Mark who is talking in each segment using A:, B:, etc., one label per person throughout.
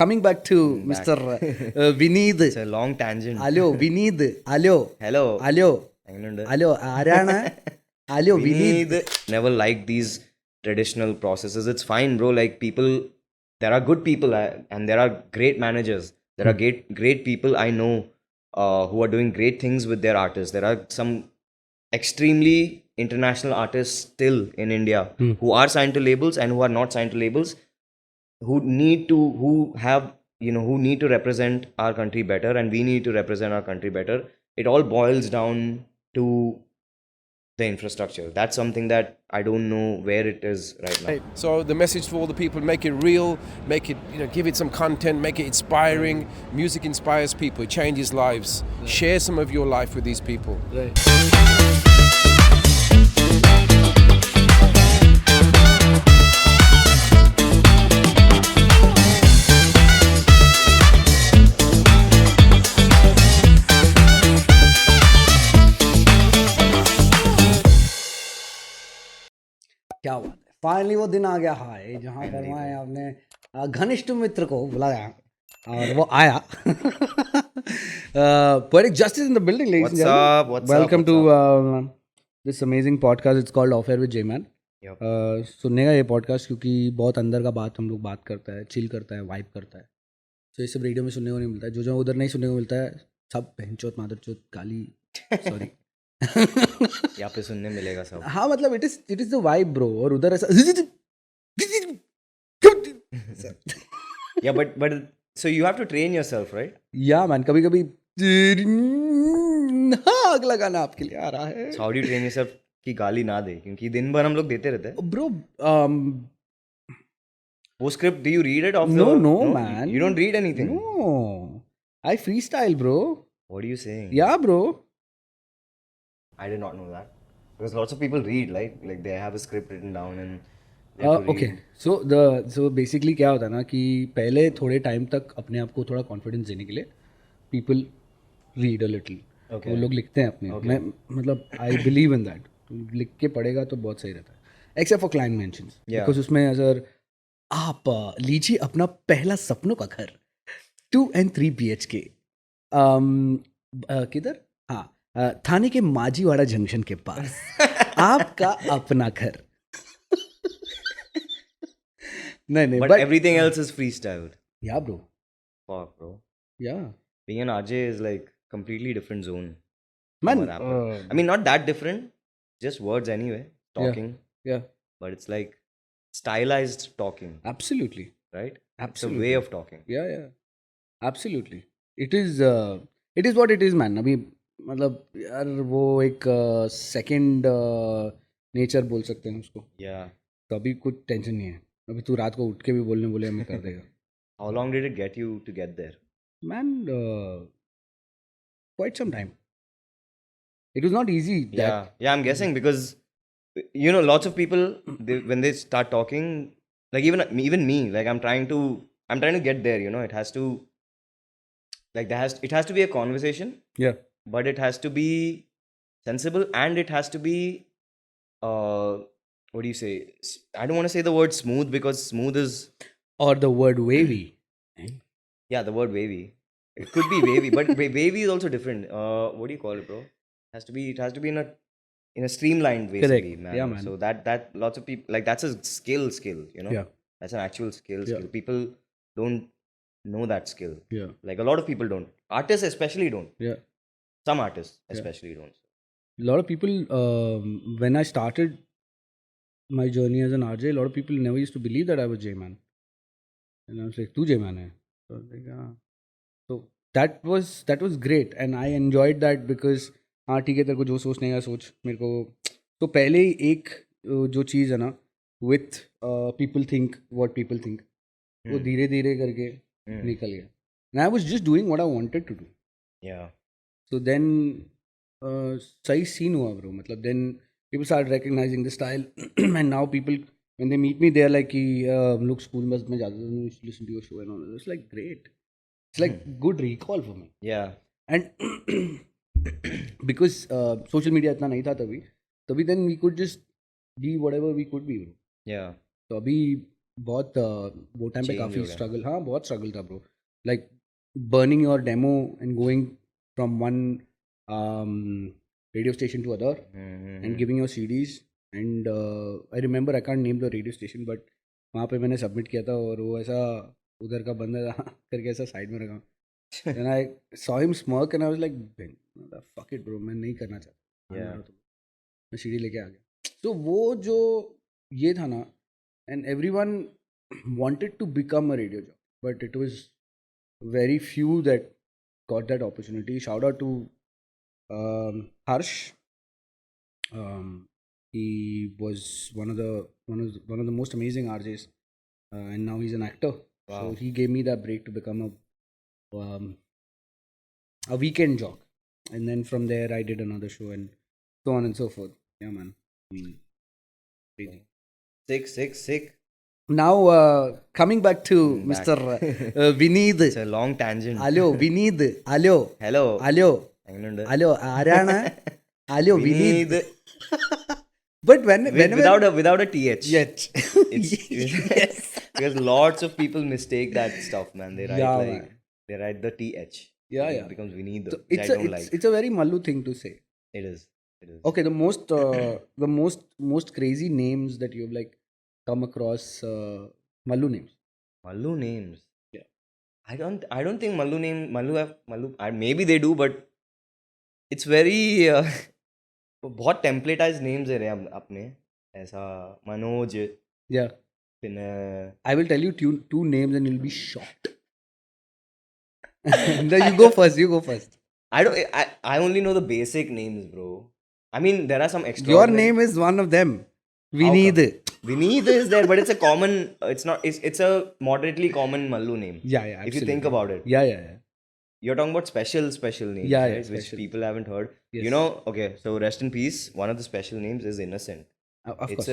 A: Coming back to Mr. Vineet.
B: It's a long tangent.
A: Hello, Vineet. Hello.
B: Hello.
A: Hello.
B: എങ്ങനെയുണ്ട്?
A: Hello. ആരാണ്? Hello, Vineet.
B: Never liked these traditional processes. It's fine, bro. Like people, there are good people and there are great managers. There are great people I know who are doing great things with their artists. There are some extremely international artists still in India who are signed to labels and who are not signed to labels, who need to represent our country better, and we need to represent our country better. It all boils down to the infrastructure. That's something that I don't know where it is right now.
C: So the message for all the people: make it real, make it, give it some content, make it inspiring. Music inspires people, it changes lives. Share some of your life with these people.
A: क्या बात है, finally वो दिन आ गया हाय जहाँ पर मैं अपने घनिष्ठ मित्र को बुलाया और वो आया. Poetik Justis in the building, ladies and gentlemen.
B: What's
A: Welcome
B: up?
A: to this amazing podcast. It's called Off Air with JMAN.
B: Yep.
A: सुनने का ये पॉडकास्ट क्योंकि बहुत अंदर का बात हम लोग बात करता है, चिल करता है, वाइब करता है. तो ये सब रेडियो में सुनने को नहीं मिलता है. जो उधर नहीं सुनने को मिलता है सब बहनचोद मादरचोद गाली सॉरी
B: यहाँ पे सुनने मिलेगा सब.
A: हाँ मतलब it is the vibe bro. और उधर ऐसा
B: Yeah, but so you have to train yourself, right?
A: या मैन कभी कभी हाँ अगला गाना आपके लिए आ रहा है.
B: So how do you train yourself कि गाली ना दे, क्योंकि दिन भर हम लोग देते रहते हैं.
A: ब्रो
B: वो script, do you read it off
A: no man,
B: you don't read anything.
A: no, I freestyle bro.
B: What are you saying?
A: Yeah bro.
B: I did not know that, because lots of people read, like they have a script written down and they have to
A: okay
B: read.
A: So basically क्या होता है ना कि पहले थोड़े time तक अपने आप को थोड़ा कॉन्फिडेंस देने के लिए पीपल रीड अ लिटिल. वो लोग लिखते हैं अपने. मैं मतलब आई बिलीव इन दैट. लिख के पढ़ेगा तो बहुत सही रहता है, except for client mentions, because उसमें अगर आप लीजिए अपना पहला सपनों का घर 2 and 3 BHK किधर, हाँ थाने के माजीवाड़ा जंक्शन के पास आपका अपना घर. नहीं
B: But everything else is freestyled.
A: या ब्रो.
B: Fuck, bro.
A: या
B: Being an RJ is like completely different zone.
A: Man,
B: from a rapper. I mean, not that different. Just words anyway. Talking.
A: yeah,
B: But it's like stylized talking,
A: absolutely,
B: right? It's a
A: absolutely.
B: way of talking.
A: yeah, absolutely. It is what it is man. अभी मतलब यार वो एक second nature बोल सकते हैं उसको.
B: Yeah.
A: तो अभी कुछ टेंशन नहीं है. अभी तू रात को उठ के भी बोले हमें कर देगा.
B: How long did it get you to get there?
A: Man, quite some time. It was not easy.
B: Yeah, I'm guessing, because lots of people, when they start talking, like even me, like I'm trying to get there. It has to, like it has to be a conversation,
A: Yeah.
B: but it has to be sensible, and it has to be what do you say? I don't want to say the word smooth, because smooth is,
A: Or the word wavy.
B: yeah, the word wavy. It could be wavy, but wavy is also different. What do you call it, bro? It has to be in a streamlined way.
A: Correct.
B: Man.
A: Yeah, man.
B: So that lots of people, like, that's a skill,
A: Yeah.
B: That's an actual skill.
A: Yeah.
B: People don't know that skill.
A: Yeah.
B: Like a lot of people don't. Artists especially don't.
A: Yeah.
B: Some artists especially don't.
A: A lot of people, when I started my journey as an RJ, a lot of people never used to believe that I was JMAN. And I was like, "Tu JMAN hai?" So I was like, "Ah." So that was great, and I enjoyed that because हाँ ठीक है तेरे को जो सोचने का सोच. मेरे को तो पहले ही एक जो चीज़ है ना with people think what people think, वो धीरे धीरे करके निकल गया. And I was just doing what I wanted to do.
B: Yeah.
A: So then सही सीन हुआ ब्रो. मतलब then people started recognizing the style and now people when they meet me they're like कि हम लोग स्कूल में जाते थे, listen to your show and all. It's like great. It's like good recall for me.
B: Yeah.
A: And because social media इतना नहीं था तभी then we could just be whatever we could be bro.
B: Yeah.
A: तो अभी बहुत वो time पे
B: Change
A: काफ़ी
B: हो गया।
A: स्ट्रगल, हाँ बहुत स्ट्रगल था bro. Like burning your demo and going from one radio station to other and giving your CDs. And I remember, I can't name the radio station, but वहाँ पे मैंने सबमिट किया था और वो ऐसा उधर का बंदा था करके ऐसा साइड में रखा. And I saw him smirk and I was like, fuck it bro, मैं नहीं करना चाहता.
B: Yeah.
A: मैं सीडी लेके आ गया. तो वो जो ये था ना, and everyone wanted to become a radio jockey, but it was very few that got that opportunity. Shout out to Harsh. He was one of the most amazing RJs, and now he's an actor.
B: Wow.
A: So he gave me that break to become a weekend jock, and then from there I did another show and so on and so forth. Yeah, man. Crazy.
B: Sick.
A: Now coming back to
B: Back.
A: Mr. Vineed.
B: It's a long tangent.
A: Hello, Vineed. Hello.
B: Hello. എങ്ങനെയുണ്ട്?
A: Hello. ആരാണ്? Hello, Vineed. But whenever
B: without a th.
A: Yet.
B: Yes. Because lots of people mistake that stuff, man. They write
A: Yeah,
B: like
A: man.
B: they write the th.
A: Yeah,
B: It
A: yeah.
B: becomes Vineed,
A: So
B: which I don't like.
A: it's a very Mallu thing to say.
B: It is.
A: Okay, the most crazy names that you've like come across, Mallu names.
B: Mallu names.
A: Yeah.
B: I don't think Mallu have maybe they do, but it's very बहुत टेम्पलेटाइज्ड names है रे अपने ऐसा Manoj
A: Yeah.
B: പിന്നെ
A: I will tell you two names and you'll be shocked. No, you go first.
B: I only know the basic names, bro. I mean, there are some extra.
A: Your name is one of them. Vineed.
B: Vineed is there, but it's a common. It's a moderately common Mallu name.
A: Yeah,
B: If you
A: absolutely.
B: think about it.
A: Yeah.
B: You're talking about special names,
A: Yeah,
B: right? Which
A: special.
B: people haven't heard.
A: Yes.
B: You know, okay. So rest in peace. One of the special names is Innocent.
A: Of course.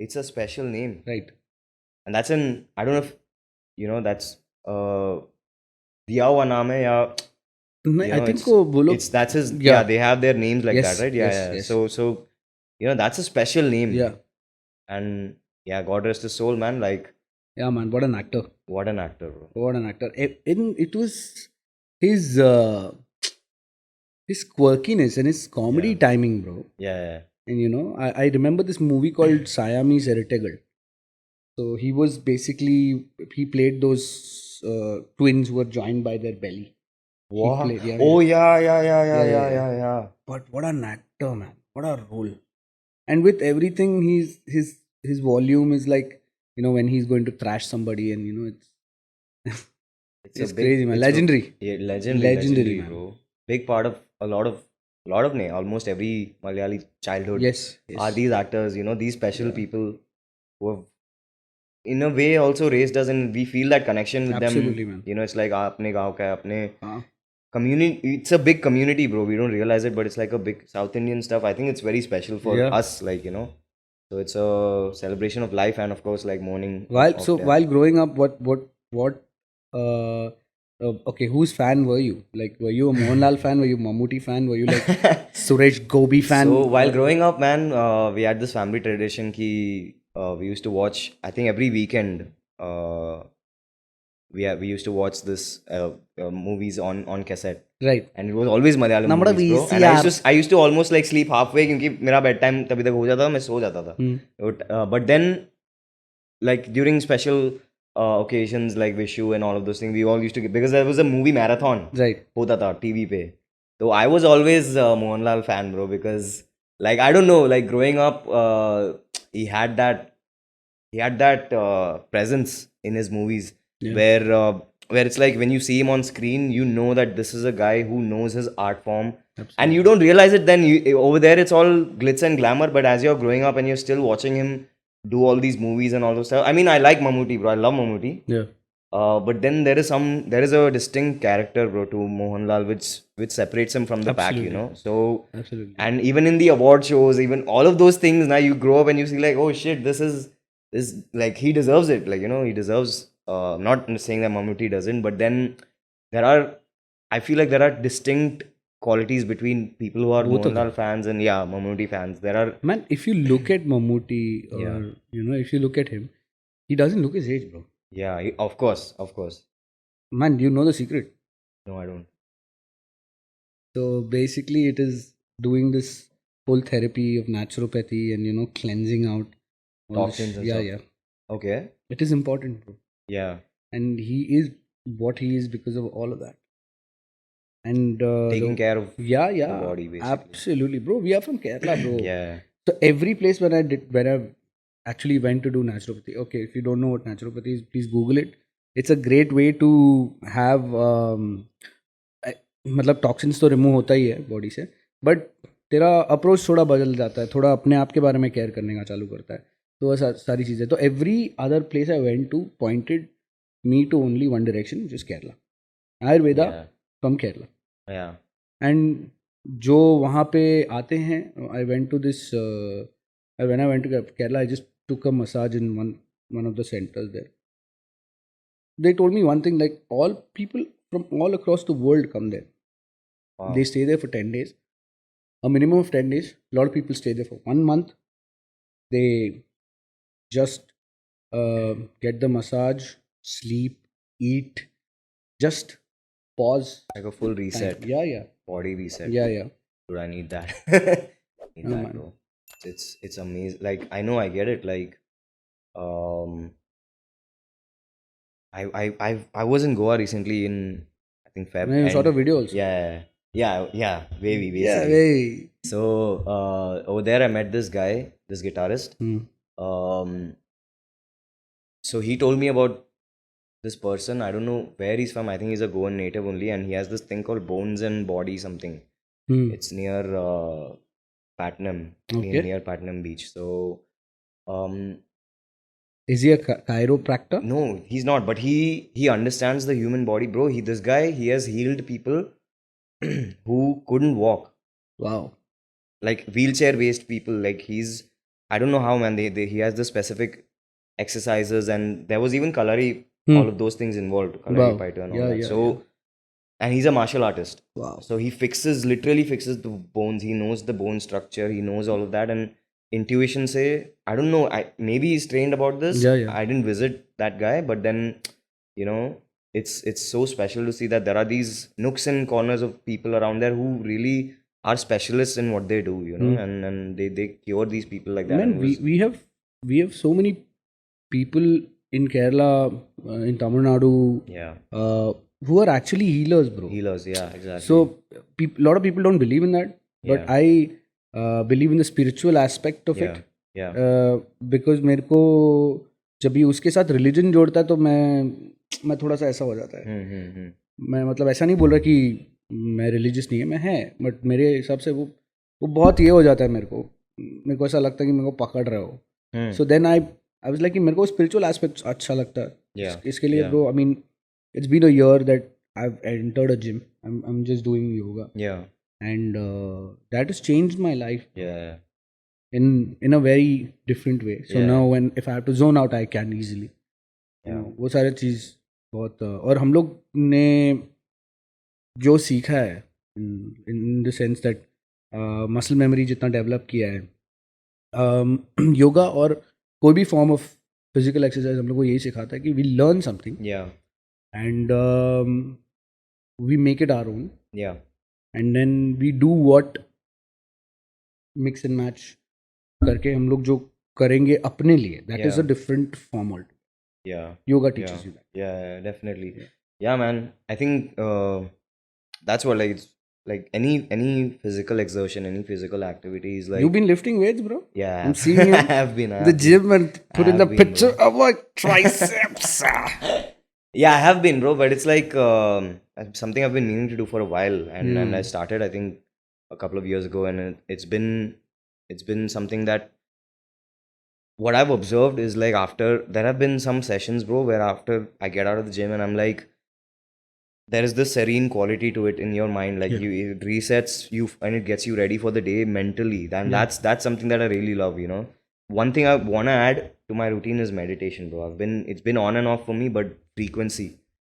B: It's a special name,
A: Right.
B: and that's I don't know if you know that's दिया हुआ नाम है या
A: I think वो लोग
B: that's his.
A: Yeah.
B: Yeah, they have their names like
A: Yes,
B: that, right?
A: yes,
B: Yeah.
A: yes.
B: So you know that's a special name.
A: Yeah.
B: And yeah, God rest his soul, man. Like
A: Yeah, man. What an actor.
B: what an actor, bro.
A: What an actor. It was his quirkiness and his comedy timing, bro.
B: Yeah.
A: And you know, I remember this movie called Siamese Heretigal. So he was basically, he played those twins who were joined by their belly.
B: Wow.
A: played, yeah,
B: Oh
A: yeah.
B: yeah.
A: But what an actor, man. What a role. And with everything, his volume is like, you know, when he's going to thrash somebody and you know, it's crazy, man. Legendary.
B: Yeah, legendary,
A: man.
B: bro. Big part of a lot of almost every Malayali childhood
A: Yes.
B: are these actors, you know, these special people who have in a way also raised us and we feel that connection with
A: Absolutely,
B: them.
A: man.
B: You know, it's like apne gaon ka hai, apne
A: Huh?
B: community. It's a big community, bro. We don't realize it, but it's like a big South Indian stuff. I think it's very special for
A: Yeah.
B: us, like, you know. So it's a celebration of life and of course like mourning.
A: While
B: of
A: so
B: death.
A: while growing up, what okay, whose fan were you? Like, were you a Mohanlal fan? Were you a Mammootty fan? Were you like Suresh Gobi fan?
B: So while growing up, man, we had this family tradition ki we used to watch. I think every weekend, we used to watch this movies on cassette,
A: Right.
B: and it was always Malayalam
A: Namada
B: movies, bro. And I used to almost like sleep halfway क्योंकि मेरा bedtime तभी तक हो जाता था, मैं सो जाता था. But then, like during special occasions like Vishu and all of those things, we all used to get, because there was a movie marathon.
A: Right.
B: होता था TV पे. So I was always a Mohanlal fan, bro, because like I don't know, like growing up, he had that presence in his movies.
A: Yeah.
B: Where it's like when you see him on screen, you know that this is a guy who knows his art form.
A: Absolutely.
B: And you don't realize it then. Over there, it's all glitz and glamour, but as you're growing up and you're still watching him do all these movies and all those stuff. I mean, I like Mammootty, bro. I love Mammootty.
A: Yeah.
B: But then there is a distinct character, bro, to Mohanlal, which separates him from the pack, you know. So
A: Absolutely.
B: and even in the award shows, even all of those things, now you grow up and you see like, oh shit, this like he deserves it. Like, you know, he deserves. Not saying that Mammootty doesn't, but then I feel like there are distinct qualities between people who are
A: Both of
B: Mohanlal fans and Mammootty fans. There are
A: Man, if you look at Mammootty, or
B: Yeah.
A: you know, if you look at him, He doesn't look his age, bro.
B: Yeah, of course, of course.
A: Man, you know the secret.
B: No, I don't.
A: So basically, it is doing this whole therapy of naturopathy and cleansing out all this-
B: Toxins and
A: yeah,
B: stuff.
A: yeah.
B: Okay.
A: It is important, bro.
B: Yeah.
A: And he is what he is because of all of that. And
B: Taking care of
A: yeah, yeah,
B: the body, basically.
A: absolutely, bro. We are from Kerala, bro.
B: Yeah.
A: So every place when I actually went to do naturopathy. Okay, if you don't know what naturopathy is, please Google it. It's a great way to have मतलब toxins तो remove होता ही है body से, but तेरा approach थोड़ा बदल जाता है, थोड़ा अपने आप के बारे में केयर करने का चालू करता है. तो वो सारी चीज़ें. तो every other place I went to pointed me to only one direction, which is Kerala. Ayurveda from Kerala.
B: Yeah.
A: And जो वहाँ पे आते हैं, I went to this when I went to Kerala, I just took a massage in one of the centres there. They told me one thing, like all people from all across the world come there.
B: Wow.
A: They stay there for 10 days, a minimum of 10 days. A lot of people stay there for 1 month. They just get the massage, sleep, eat, just pause.
B: Like a full reset.
A: Time. Yeah, yeah.
B: Body reset.
A: Yeah, yeah.
B: Dude, I need that. Need
A: No,
B: that,
A: man.
B: bro. It's amazing. Like, I know I get it. Like, I was in Goa recently in, I think, Feb.
A: No, you shot a
B: and-
A: video also.
B: Yeah, wavy, basically.
A: Yeah, very.
B: So over there I met this guy, this guitarist.
A: Hmm.
B: So he told me about this person. I don't know where he's from. I think he's a Goan native only, and he has this thing called Bones and Body something.
A: Hmm.
B: It's near Patnam,
A: Okay.
B: near Patnam Beach. So
A: Is he a chiropractor?
B: no, he's not, but he understands the human body, bro. This guy, he has healed people who couldn't walk,
A: Wow.
B: like wheelchair based people. Like, I don't know how, man. He has the specific exercises, and there was even kalari, all of those things involved, kalari
A: Wow.
B: paita and all
A: Yeah,
B: that.
A: yeah,
B: So and he's a martial artist.
A: Wow.
B: So he literally fixes the bones. He knows the bone structure. He knows all of that. And intuition say, I don't know. Maybe he's trained about this.
A: Yeah, yeah.
B: I didn't visit that guy, but then, it's so special to see that there are these nooks and corners of people around there who really are specialists in what they do, and they cure these people like that.
A: Man,
B: And it was-
A: we have so many people in Kerala, in Tamil Nadu,
B: yeah,
A: who are actually healers, bro.
B: healers. Yeah, exactly.
A: So a lot of people don't believe in that, but
B: Yeah.
A: I believe in the spiritual aspect of
B: yeah,
A: it.
B: yeah,
A: Because मेरे को जब भी उसके साथ religion जोड़ता है तो मैं थोड़ा सा ऐसा हो जाता है. मैं मतलब ऐसा नहीं बोल रहा कि मैं रिलीजियस नहीं है, मैं है, बट मेरे हिसाब से वो बहुत ये हो जाता है. मेरे को ऐसा लगता है कि मेरे को पकड़ रहे हो. So then I was like कि मेरे को स्पिरिचुअल एस्पेक्ट अच्छा लगता है.
B: Yeah,
A: इसके लिए
B: yeah.
A: Bro, I mean it's been a year that I've entered a gym. I'm just doing yoga,
B: yeah,
A: and that has changed my life
B: yeah,
A: in a very different way. So
B: Yeah.
A: now if I have to zone out, I can easily.
B: Yeah.
A: वो सारे चीज़ बहुत और हम लोग ने जो सीखा है in the sense that muscle memory जितना डेवलप किया है, योगा और कोई भी फॉर्म ऑफ फिजिकल एक्सरसाइज हम लोग को यही सिखाता है कि we learn something
B: yeah,
A: and we make it our own,
B: yeah,
A: and then we do what mix and match करके हम लोग जो करेंगे अपने लिए, that is a
B: Yeah.
A: different form altogether.
B: yeah.
A: Yoga
B: Yeah,
A: teaches you that.
B: yeah, definitely.
A: Yeah.
B: Yeah, man. I think that's what, like, it's like any physical exertion, any physical activity is like,
A: You've been lifting weights, bro.
B: yeah,
A: I'm seeing you
B: I have been. I
A: the
B: have
A: gym and put in the
B: I've been,
A: picture
B: bro.
A: of my triceps.
B: been. Yeah, I have been, bro. But it's like something I've been meaning to do for a while, and I started, I think, a couple of years ago, and it's been something that what I've observed is like after there have been some sessions, bro, where after I get out of the gym and I'm like, there is this serene quality to it in your mind, like
A: Yeah.
B: it resets you and it gets you ready for the day mentally. And
A: Yeah.
B: that's something that I really love, One thing I want to add to my routine is meditation, bro. It's been on and off for me, but frequency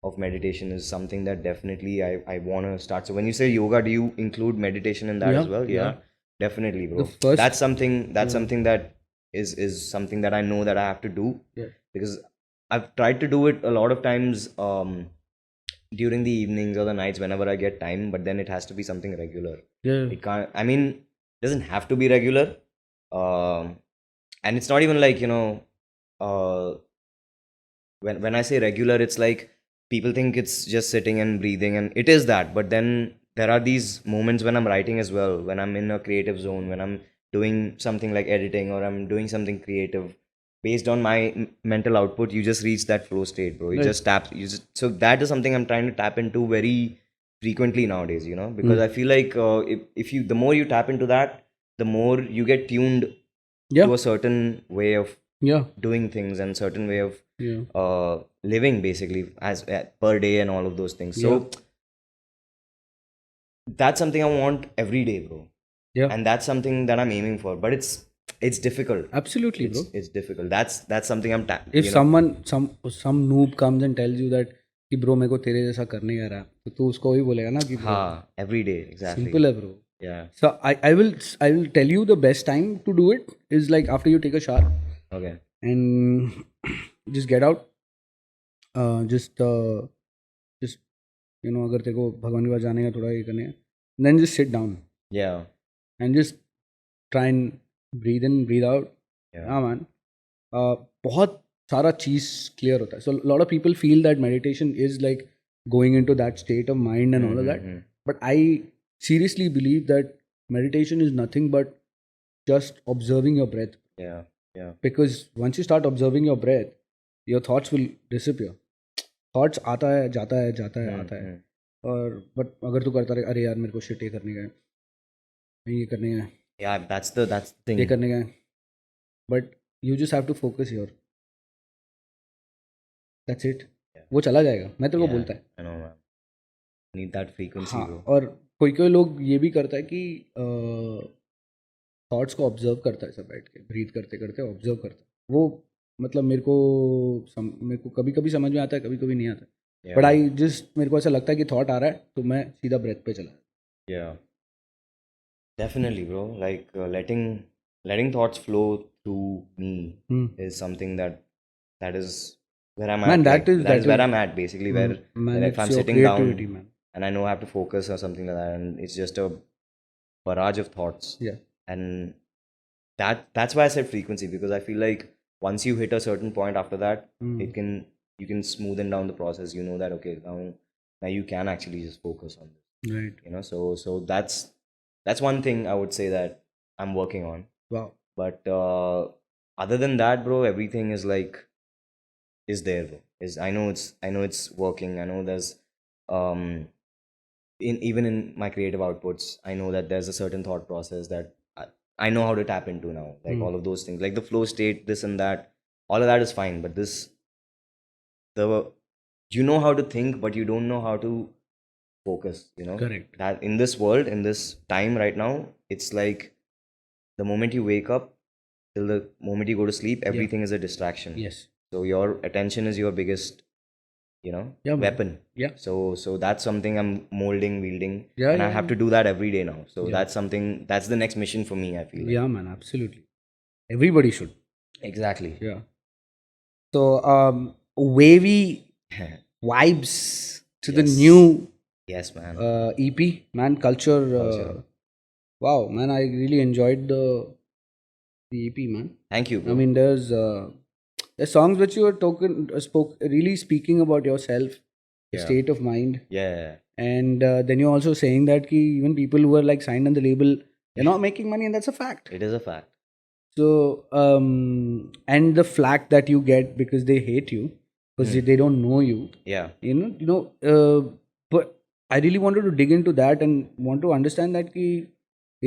B: of meditation is something that definitely I want to start. So when you say yoga, do you include meditation in that
A: Yeah,
B: as well?
A: yeah.
B: Definitely, bro.
A: The first-
B: That's something that is something that I know that I have to do,
A: Yeah.
B: because I've tried to do it a lot of times during the evenings or the nights whenever I get time, but then it has to be something regular.
A: Yeah.
B: It can't, I mean, it doesn't have to be regular. And it's not even like, uh, when I say regular, it's like people think it's just sitting and breathing, and it is that. But then there are these moments when I'm writing as well, when I'm in a creative zone, when I'm doing something like editing or I'm doing something creative. Based on my mental output, you just reach that flow state, bro. You
A: Right.
B: just tap. So that is something I'm trying to tap into very frequently nowadays. Because I feel like if you, the more you tap into that, the more you get tuned
A: Yeah.
B: to a certain way of
A: Yeah.
B: doing things and certain way of
A: Yeah.
B: living, basically, as per day and all of those things. So that's something I want every day, bro.
A: Yeah.
B: And that's something that I'm aiming for, but it's difficult.
A: Absolutely, bro.
B: It's difficult. That's something I'm
A: If someone some noob comes and tells you that कि bro मेरे को तेरे जैसा करने आ रहा है, तो तू उसको वही बोलेगा ना कि bro,
B: हाँ, every day, exactly.
A: simple है bro.
B: Yeah.
A: So I will tell you the best time to do it is like after you take a shower
B: Okay.
A: and just get out, just अगर तेरे को भगवान के पास जाने का थोड़ा ये करने का, then just sit down
B: Yeah.
A: and just try and breathe in, breathe out.
B: Yeah.
A: Man. बहुत सारा चीज़ clear होता है. So a lot of people feel that meditation is like going into that state of mind and all of that. But I seriously believe that meditation is nothing but just observing your breath.
B: Yeah. Yeah.
A: Because once you start observing your breath, your thoughts will disappear. Thoughts आता है जाता है आता है. और but अगर तू करता रहे, अरे यार मेरे को shit ये करने का है, ये करने का है,
B: Yeah, that's the thing.
A: ये करने का है. But you just have to focus here. That's it.
B: Yeah.
A: वो चला जाएगा. मैं तेरे को
B: Yeah,
A: बोलता है.
B: I know, man. Need that frequency,
A: हाँ.
B: bro.
A: और कोई लोग ये भी करता है कि थॉट्स को ऑब्जर्व करता है, सब बैठ के ब्रीथ करते करते ऑब्जर्व करता है. वो मतलब मेरे को कभी कभी समझ में आता है, कभी कभी नहीं आता.
B: Yeah.
A: बट आई जस्ट मेरे को ऐसा लगता है कि थॉट आ रहा है तो मैं सीधा ब्रेथ पे चला.
B: Yeah. Definitely, bro. Like letting thoughts flow through me is something that is where I'm
A: Man,
B: at.
A: that is
B: where I'm at, basically. Where
A: man,
B: if I'm
A: it's your
B: sitting
A: creativity,
B: down
A: man.
B: and I know I have to focus or something like that, and it's just a barrage of thoughts.
A: Yeah.
B: And that's why I said frequency, because I feel like once you hit a certain point, after that, you can smoothen down the process. You know that okay, now you can actually just focus on this.
A: Right.
B: So that's one thing I would say that I'm working on.
A: Wow.
B: But other than that, bro, everything is like is there, bro. I know it's working. I know there's even in my creative outputs, I know that there's a certain thought process that I know how to tap into now. Like all of those things, like the flow state, this and that, all of that is fine. But you know how to think, but you don't know how to focus.
A: Correct.
B: That in this world, in this time right now, it's like the moment you wake up till the moment you go to sleep, everything is a distraction.
A: Yes.
B: So your attention is your biggest weapon.
A: Yeah.
B: So that's something I'm wielding,
A: Yeah,
B: and I
A: yeah,
B: have to do that every day now. So
A: Yeah.
B: that's the next mission for me, I feel like.
A: Yeah, man, absolutely. Everybody should.
B: Exactly.
A: Yeah. So wavy vibes to the
B: Yes.
A: new
B: Yes, man.
A: EP, man. Culture.
B: Culture.
A: Wow, man, I really enjoyed the EP, man.
B: Thank you, bro.
A: I mean, there's songs which you were really speaking about yourself, the
B: Yeah.
A: state of mind,
B: Yeah.
A: and then you're also saying that ki even people who are like signed on the label, they're not making money, and that's a fact.
B: It is a fact.
A: So and the flack that you get because they hate you because they don't know you.
B: Yeah.
A: But I really wanted to dig into that and want to understand that ki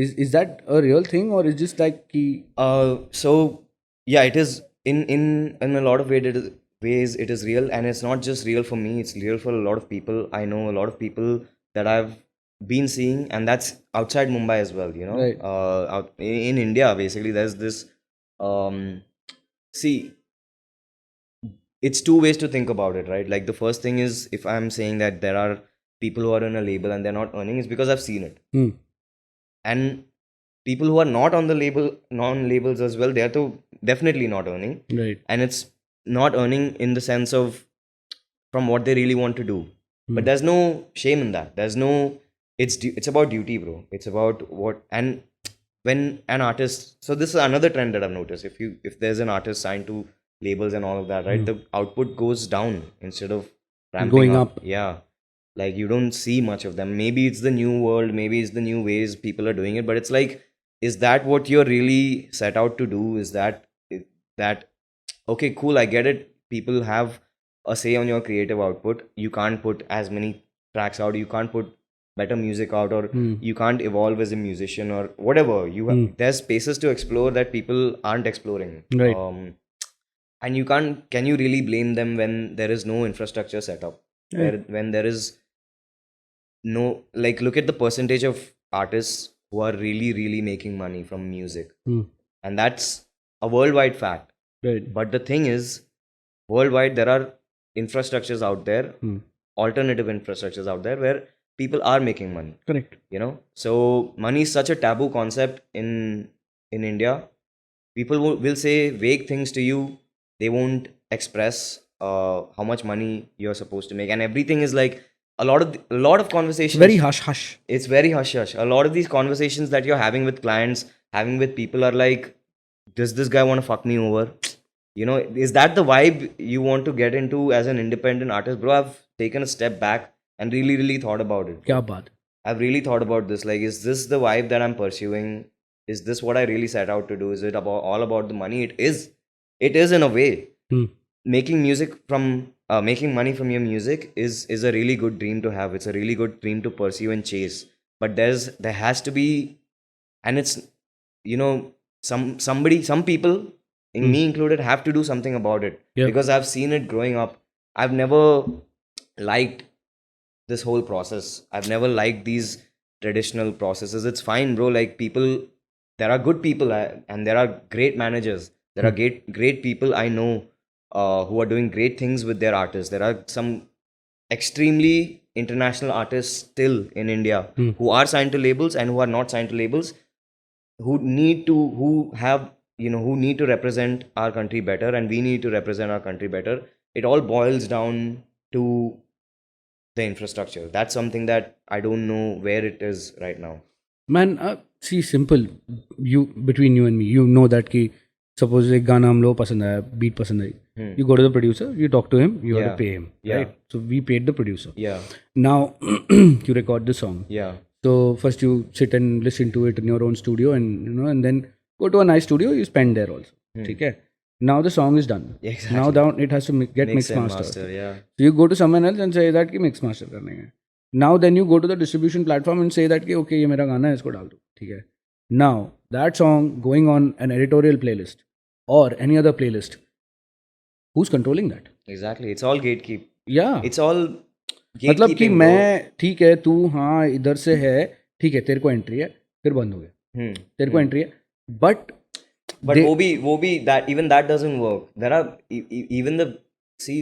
A: is that a real thing or is just like ki
B: So yeah, it is in a lot of ways it is real, and it's not just real for me, it's real for a lot of people. I know a lot of people that I've been seeing, and that's outside Mumbai as well,
A: Right.
B: out in India. Basically, there's this see, it's two ways to think about it, right? Like the first thing is, if I'm saying that there are people who are in a label and they're not earning, it's because I've seen it. And people who are not on the label, non-labels as well, they are definitely not earning,
A: Right.
B: and it's not earning in the sense of from what they really want to do. But there's no shame in that. There's no, it's about duty, bro. It's about what. And when an artist, so this is another trend that I've noticed. If there's an artist signed to labels and all of that, right, the output goes down instead of ramping
A: Going up.
B: Yeah, like you don't see much of them. Maybe it's the new world, maybe it's the new ways people are doing it, but it's like, is that what you're really set out to do? Is that okay, cool, I get it, people have a say on your creative output. You can't put as many tracks out, you can't put better music out, or you can't evolve as a musician or whatever. There's spaces to explore that people aren't exploring.
A: Right.
B: And can you really blame them when there is no infrastructure set up? When there is no, like, look at the percentage of artists who are really, really making money from music. And that's a worldwide fact.
A: Right.
B: But the thing is, worldwide, there are infrastructures out there, alternative infrastructures out there where people are making money.
A: Correct.
B: So money is such a taboo concept in India. People will say vague things to you. They won't express how much money you're supposed to make, and everything is like a lot of conversations.
A: Very hush hush.
B: It's very hush hush. A lot of these conversations that you're having with clients, having with people, are like, does this guy want to fuck me over? Is that the vibe you want to get into as an independent artist? Bro, I've taken a step back and really, really thought about it.
A: Kya baat.
B: I've really thought about this. Like, is this the vibe that I'm pursuing? Is this what I really set out to do? Is it all about the money? It is. It is, in a way. Making money from your music is a really good dream to have. It's a really good dream to pursue and chase. But there has to be, and it's, some people, me included, have to do something about it. Because I've seen it growing up. I've never liked this whole process. I've never liked these traditional processes. It's fine, bro. Like, there are good people, and there are great managers. There are great people I know who are doing great things with their artists. There are some extremely international artists still in India who are signed to labels and who are not signed to labels, who need to represent our country better, and we need to represent our country better. It all boils down to the infrastructure. That's something that I don't know where it is right now.
A: Man, see, simple. Between you and me, you know that ki suppose एक गाना हम लोग पसंद आया, beat पसंद आई. You go to the producer, you talk to him, you have to pay him, right? So we paid the producer.
B: Yeah.
A: Now you record the song.
B: Yeah.
A: So first you sit and listen to it in your own studio, and and then go to a nice studio. You spend there also. Okay. Now the song is done.
B: Exactly.
A: Now down it has to get mixed master.
B: Yeah.
A: So you go to someone else and say that कि mix master करने हैं. Now then you go to the distribution platform and say that कि okay ये मेरा गाना है, इसको डाल दो. ठीक है. Now that song going on an editorial playlist or any other playlist, who's controlling that?
B: Exactly. It's all gatekeep.
A: Yeah.
B: It's all
A: मतलब कि
B: gatekeeping,
A: मैं ठीक है, तू हाँ इधर से है, ठीक है, तेरे को एंट्री है, फिर बंद हो गया, तेरे को एंट्री है, but
B: वो भी that, even that doesn't work. There are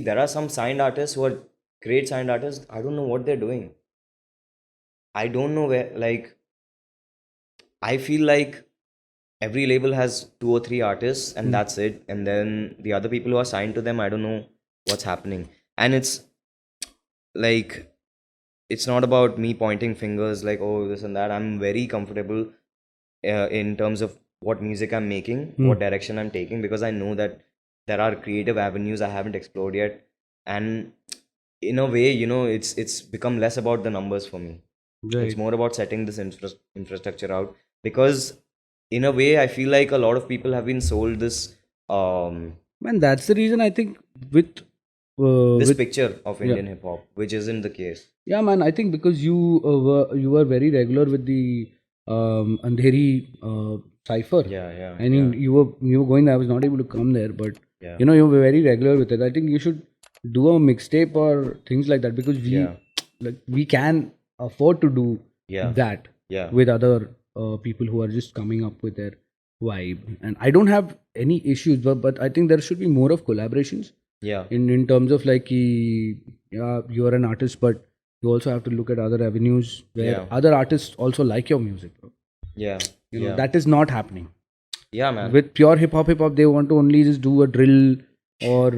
B: there are some signed artists who are great signed artists. I don't know what they're doing. I don't know where. Like, I feel like every label has 2 or 3 artists, and that's it. And then the other people who are signed to them, I don't know what's happening. And it's like, it's not about me pointing fingers like, oh, this and that. I'm very comfortable in terms of what music I'm making, what direction I'm taking, because I know that there are creative avenues I haven't explored yet. And in a way, it's become less about the numbers for me. Right. It's more about setting this infrastructure out, because in a way I feel like a lot of people have been sold this
A: man, that's the reason I think with
B: picture of Indian hip hop, which isn't the case.
A: Yeah, man, I think because you were very regular with the Andheri cipher.
B: Yeah.
A: I mean, you were going there. I was not able to come there, but you were very regular with it. I think you should do a mixtape or things like that, because we can afford to do that with other people who are just coming up with their vibe. And I don't have any issues, but I think there should be more of collaborations.
B: Yeah.
A: In terms of like, you are an artist, but you also have to look at other avenues where other artists also like your music, bro.
B: Yeah.
A: That is not happening.
B: Yeah, man.
A: With pure hip hop, they want to only just do a drill or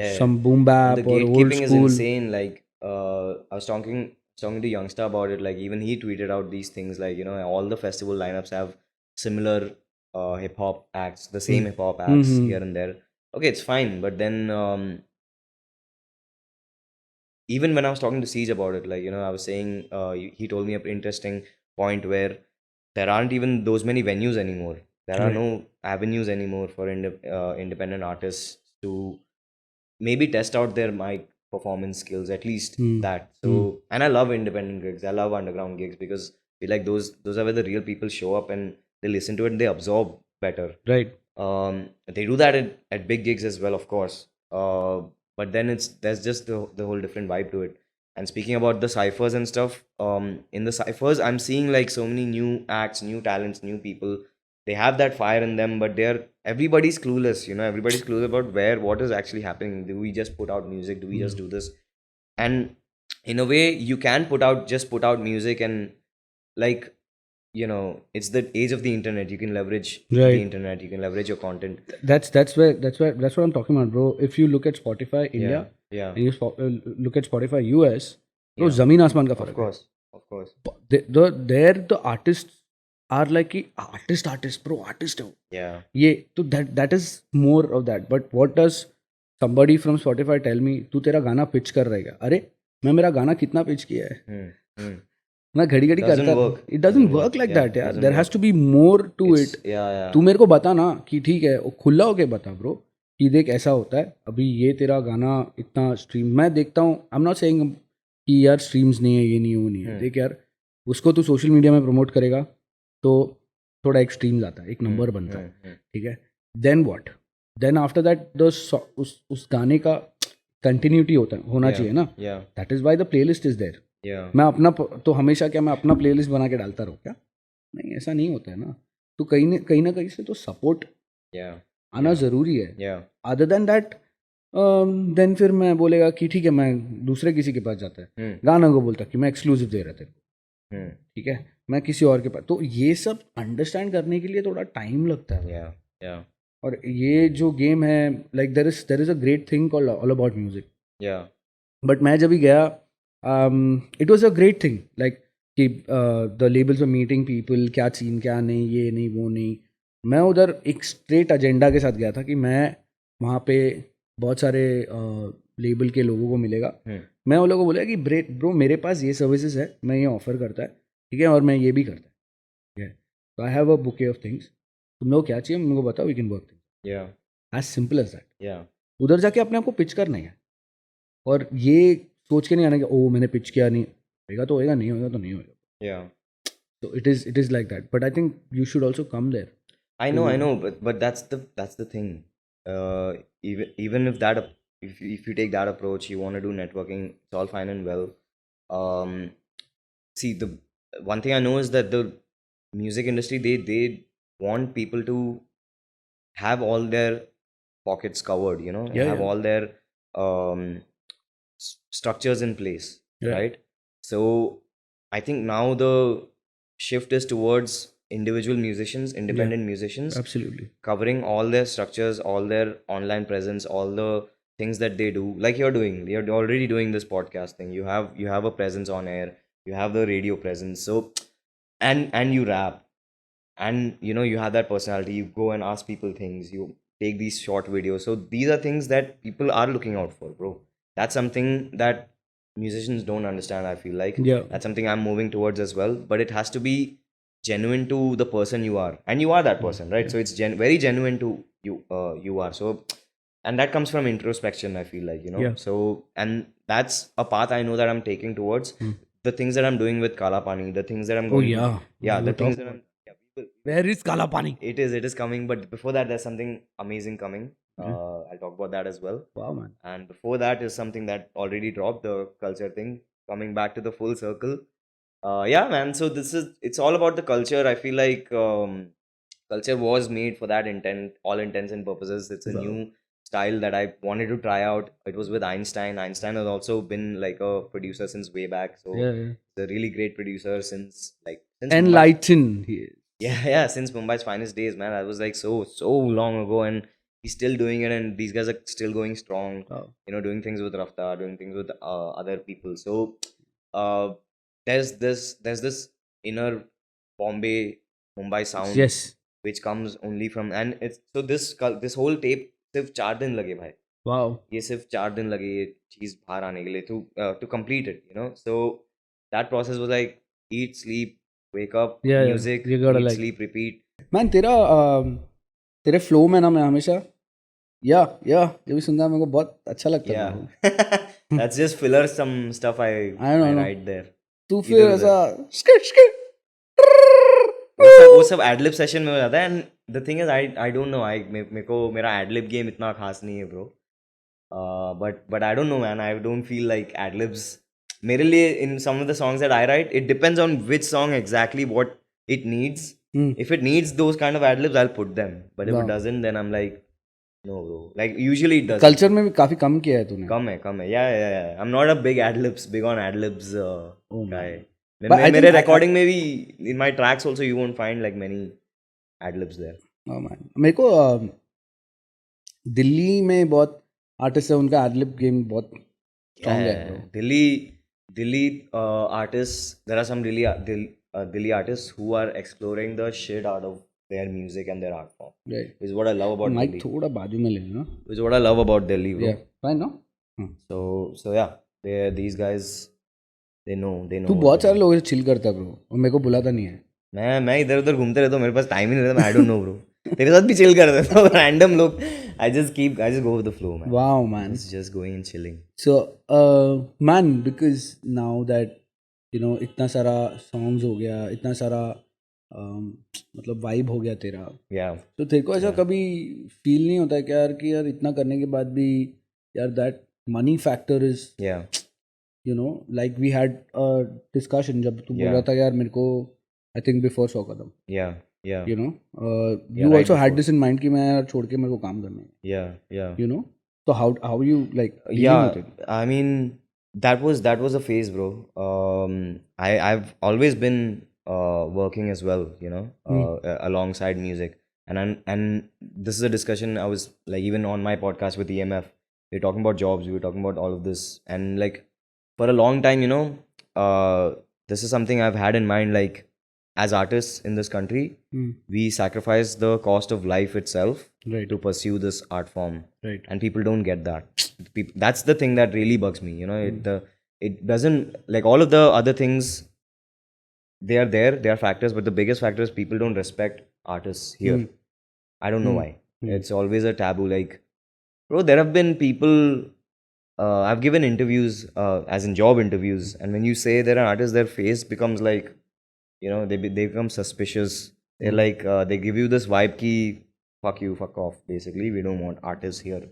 B: Yeah.
A: some boom
B: And
A: bap
B: the
A: or old
B: gatekeeping is
A: school.
B: insane. Like, I was talking to Youngster about it. Like, even he tweeted out these things. Like, all the festival lineups have similar hip hop acts, the same hip hop acts
A: Mm-hmm.
B: here and there. Okay, it's fine. But then, even when I was talking to Siege about it, like, I was saying, he told me an interesting point where there aren't even those many venues anymore. There are
A: Right.
B: no avenues anymore for independent artists to maybe test out their mic performance skills, at least that. So, and I love independent gigs. I love underground gigs because I feel like those are where the real people show up and they listen to it and they absorb better.
A: Right.
B: They do that at big gigs as well, of course. But then there's just the whole different vibe to it. And speaking about the ciphers and stuff, in the ciphers, I'm seeing like so many new acts, new talents, new people. They have that fire in them, but everybody's clueless. Everybody's clueless about what is actually happening. Do we just put out music? Do we just do this? And in a way, you can put out music and like it's the age of the internet. You can leverage the
A: Right.
B: internet. You can leverage your content.
A: That's what I'm talking about, bro. If you look at Spotify India
B: Yeah,
A: and you look at Spotify US, bro,
B: Yeah.
A: zameen asman ka
B: of
A: farak
B: course, of course.
A: hai. The artists are like कि artist bro, artist है वो.
B: Yeah,
A: ये तो that is more of that. But what does somebody from Spotify tell me? तू तेरा गाना pitch कर रहेगा. अरे मैं मेरा गाना कितना पिच किया है?
B: hmm.
A: मैं घड़ी घड़ी
B: Doesn't
A: करता.
B: work.
A: It doesn't
B: Doesn't
A: work
B: work.
A: like
B: Yeah,
A: that यार.
B: doesn't
A: There has
B: work.
A: to be more to
B: It's-
A: it.
B: Yeah.
A: तू मेरे को बता ना कि ठीक है वो खुला होके बता ब्रो कि देख ऐसा होता है अभी ये तेरा गाना इतना स्ट्रीम मैं देखता हूँ. आई एम नॉट सेइंग कि यार स्ट्रीम्स नहीं है ये नहीं है वो नहीं है. देख यार उसको तू सोशल मीडिया में प्रमोट करेगा तो थोड़ा एक स्ट्रीम्स आता है एक नंबर बनता है. ठीक है. Then what? Then after that उस गाने का कंटिन्यूटी होना चाहिए ना.
B: Yeah,
A: that is why the playlist is there.
B: yeah.
A: मैं अपना तो हमेशा क्या मैं अपना प्लेलिस्ट बना के डालता रहूँ क्या? नहीं, ऐसा नहीं होता है ना. तो कहीं ना कहीं से तो सपोर्ट
B: Yeah,
A: आना ज़रूरी है.
B: yeah.
A: Other than that then फिर मैं बोलेगा कि ठीक है मैं दूसरे किसी के पास जाता है गाना को बोलता कि मैं एक्सक्लूसिव दे रहा था. ठीक है मैं किसी और के पास. तो ये सब अंडरस्टैंड करने के लिए थोड़ा टाइम लगता है.
B: Yeah, yeah,
A: और ये जो गेम है like there is a great thing called all about music.
B: yeah.
A: But मैं जब भी गया it was a great thing like कि the labels of meeting people क्या सीन क्या नहीं ये नहीं वो नहीं. मैं उधर एक स्ट्रेट एजेंडा के साथ गया था कि मैं वहाँ पे बहुत सारे लेबल के लोगों को मिलेगा. मैं उन लोगों को बोला कि ब्रो मेरे पास ये सर्विसेज है मैं ये ऑफर करता है ठीक है और मैं ये भी करता है. ठीक है. तो I have a bouquet of things. तुम लोग क्या चाहिए मेरे को बताओ we can work things.
B: Yeah,
A: as simple as that.
B: yeah.
A: उधर जाके अपने आप को पिच करना है और ये सोच के नहीं आना कि ओ मैंने पिच किया नहीं होएगा तो होएगा नहीं होएगा तो नहीं होएगा.
B: Yeah.
A: So it is like that. But I think you should also come there.
B: I know, but that's the thing. Even if you take that approach, you want to do networking, it's all fine and well. See, the one thing I know is that the music industry they want people to have all their pockets covered,
A: Yeah,
B: have
A: yeah.
B: all their structures in place,
A: Yeah.
B: right? So I think now the shift is towards individual musicians, independent musicians,
A: Absolutely.
B: covering all their structures, all their online presence, all the things that they do. Like you're already doing this podcast thing. You have a presence on air. You have the radio presence. So and you rap, and you have that personality. You go and ask people things. You take these short videos. So these are things that people are looking out for, bro. That's something that musicians don't understand, I feel like.
A: Yeah.
B: That's something I'm moving towards as well, but it has to be genuine to the person you are, and you are that person, right? So it's very genuine to you. You are so, and that comes from introspection, I feel like.
A: Yeah.
B: So, and that's a path I know that I'm taking towards. The things that I'm doing with Kala Pani, the things that I'm
A: Oh
B: going
A: yeah.
B: yeah, the
A: We'll
B: things
A: talk
B: that I'm
A: Where is Kala Pani?
B: it is coming, but before that there's something amazing coming. I'll talk about that as well.
A: Wow, man.
B: And before that is something that already dropped, the culture thing, coming back to the full circle. Yeah, man. So it's all about the culture. I feel like culture was made for that intent, all intents and purposes. It's a
A: Wow.
B: new style that I wanted to try out. It was with Einstein. Einstein has also been like a producer since way back. So
A: Yeah.
B: he's a really great producer since
A: Enlighten. He is.
B: Yeah, since Mumbai's finest days, man. That was like so long ago, and he's still doing it, and these guys are still going strong.
A: Wow.
B: Doing things with Rafta, doing things with other people. So, uh, there's this inner Bombay Mumbai sound
A: Yes.
B: which comes only from, and it's so this whole tape सिर्फ 4 दिन लगे भाई.
A: Wow.
B: ये सिर्फ 4 दिन लगे ये चीज बाहर आने के लिए to complete it. So that process was like eat, sleep, wake up,
A: Yeah,
B: music,
A: you gotta
B: eat,
A: like
B: sleep, repeat.
A: Man, तेरे फ्लो में ना मैं हमेशा या जब भी सुनता मेरे को बहुत अच्छा लगता है bro.
B: That's just filler some stuff I
A: know.
B: write there.
A: तू फिर ऐसा
B: वो सब एडलिब सेशन में हो जाता है, and the thing is I don't know, मेरे को मेरा एडलिब गेम इतना खास नहीं है bro, but I don't know man, I don't feel like adlibs मेरे लिए in some of the songs that I write, it depends on which song exactly what it needs. If it needs those kind of adlibs, I'll put them. But if it doesn't, then I'm like, no bro. Like usually it does.
A: Culture में भी काफी कम किया है तूने.
B: कम है. Yeah. I'm not a big big on adlibs guy.
A: मेरे
B: recording में भी in my tracks also you won't find like many adlibs there.
A: Oh man. मेरे को दिल्ली में बहुत आर्टिस्ट है, उनका एडलिब गेम बहुत स्ट्रांग है bro.
B: Delhi artists, there are some really Delhi artists who are exploring the shit out of their music and their art form.
A: Right.
B: Which is what I love about
A: Mike
B: Delhi.
A: थोड़ा बाजू में ले लो.
B: Which is what I love about Delhi, bro.
A: Yeah. Fine, no?
B: So yeah, these guys, they know.
A: तू बहुत सारे लोगों से chill करता है ब्रो, और मेरे को बुलाता नहीं है.
B: मैं इधर उधर घूमते रहता हूँ, मेरे पास टाइम ही नहीं रहता. आई डोंट नो ब्रो. तेरे साथ भी चिल कर देता हूँ, रैंडम लोग. I just go with the flow, man.
A: Wow, man.
B: It's just going and chilling.
A: So, man, because now that इतना सारा songs हो गया, इतना सारा मतलब vibe हो गया तेरा.
B: Yeah.
A: तो तेरे को ऐसा कभी feel नहीं होता है क्या यार कि यार इतना करने के बाद भी यार that money factor is, like we had a discussion जब तू बोल रहा था यार मेरे को I think before 100 Kadam.
B: Yeah.
A: You
B: right
A: also had
B: before.
A: this in mind कि मैं यार छोड़ के मेरे को काम करना है.
B: Yeah.
A: So how you like dealing with it?
B: I mean that was a phase, bro. I've always been working as well, alongside music, and this is a discussion I was like, even on my podcast with EMF, we were talking about jobs, we were talking about all of this, and like for a long time, this is something I've had in mind, like as artists in this country, we sacrifice the cost of life itself
A: Right.
B: to pursue this art form.
A: Right.
B: And people don't get that. That's the thing that really bugs me. It doesn't, like all of the other things, they are there, they are factors, but the biggest factor is people don't respect artists here. I don't know why. It's always a taboo. Like, bro, there have been people, I've given interviews, as in job interviews, and when you say they're an artist, their face becomes like, they become suspicious. They're like, they give you this vibe ki, fuck you, fuck off, basically. We don't want artists here.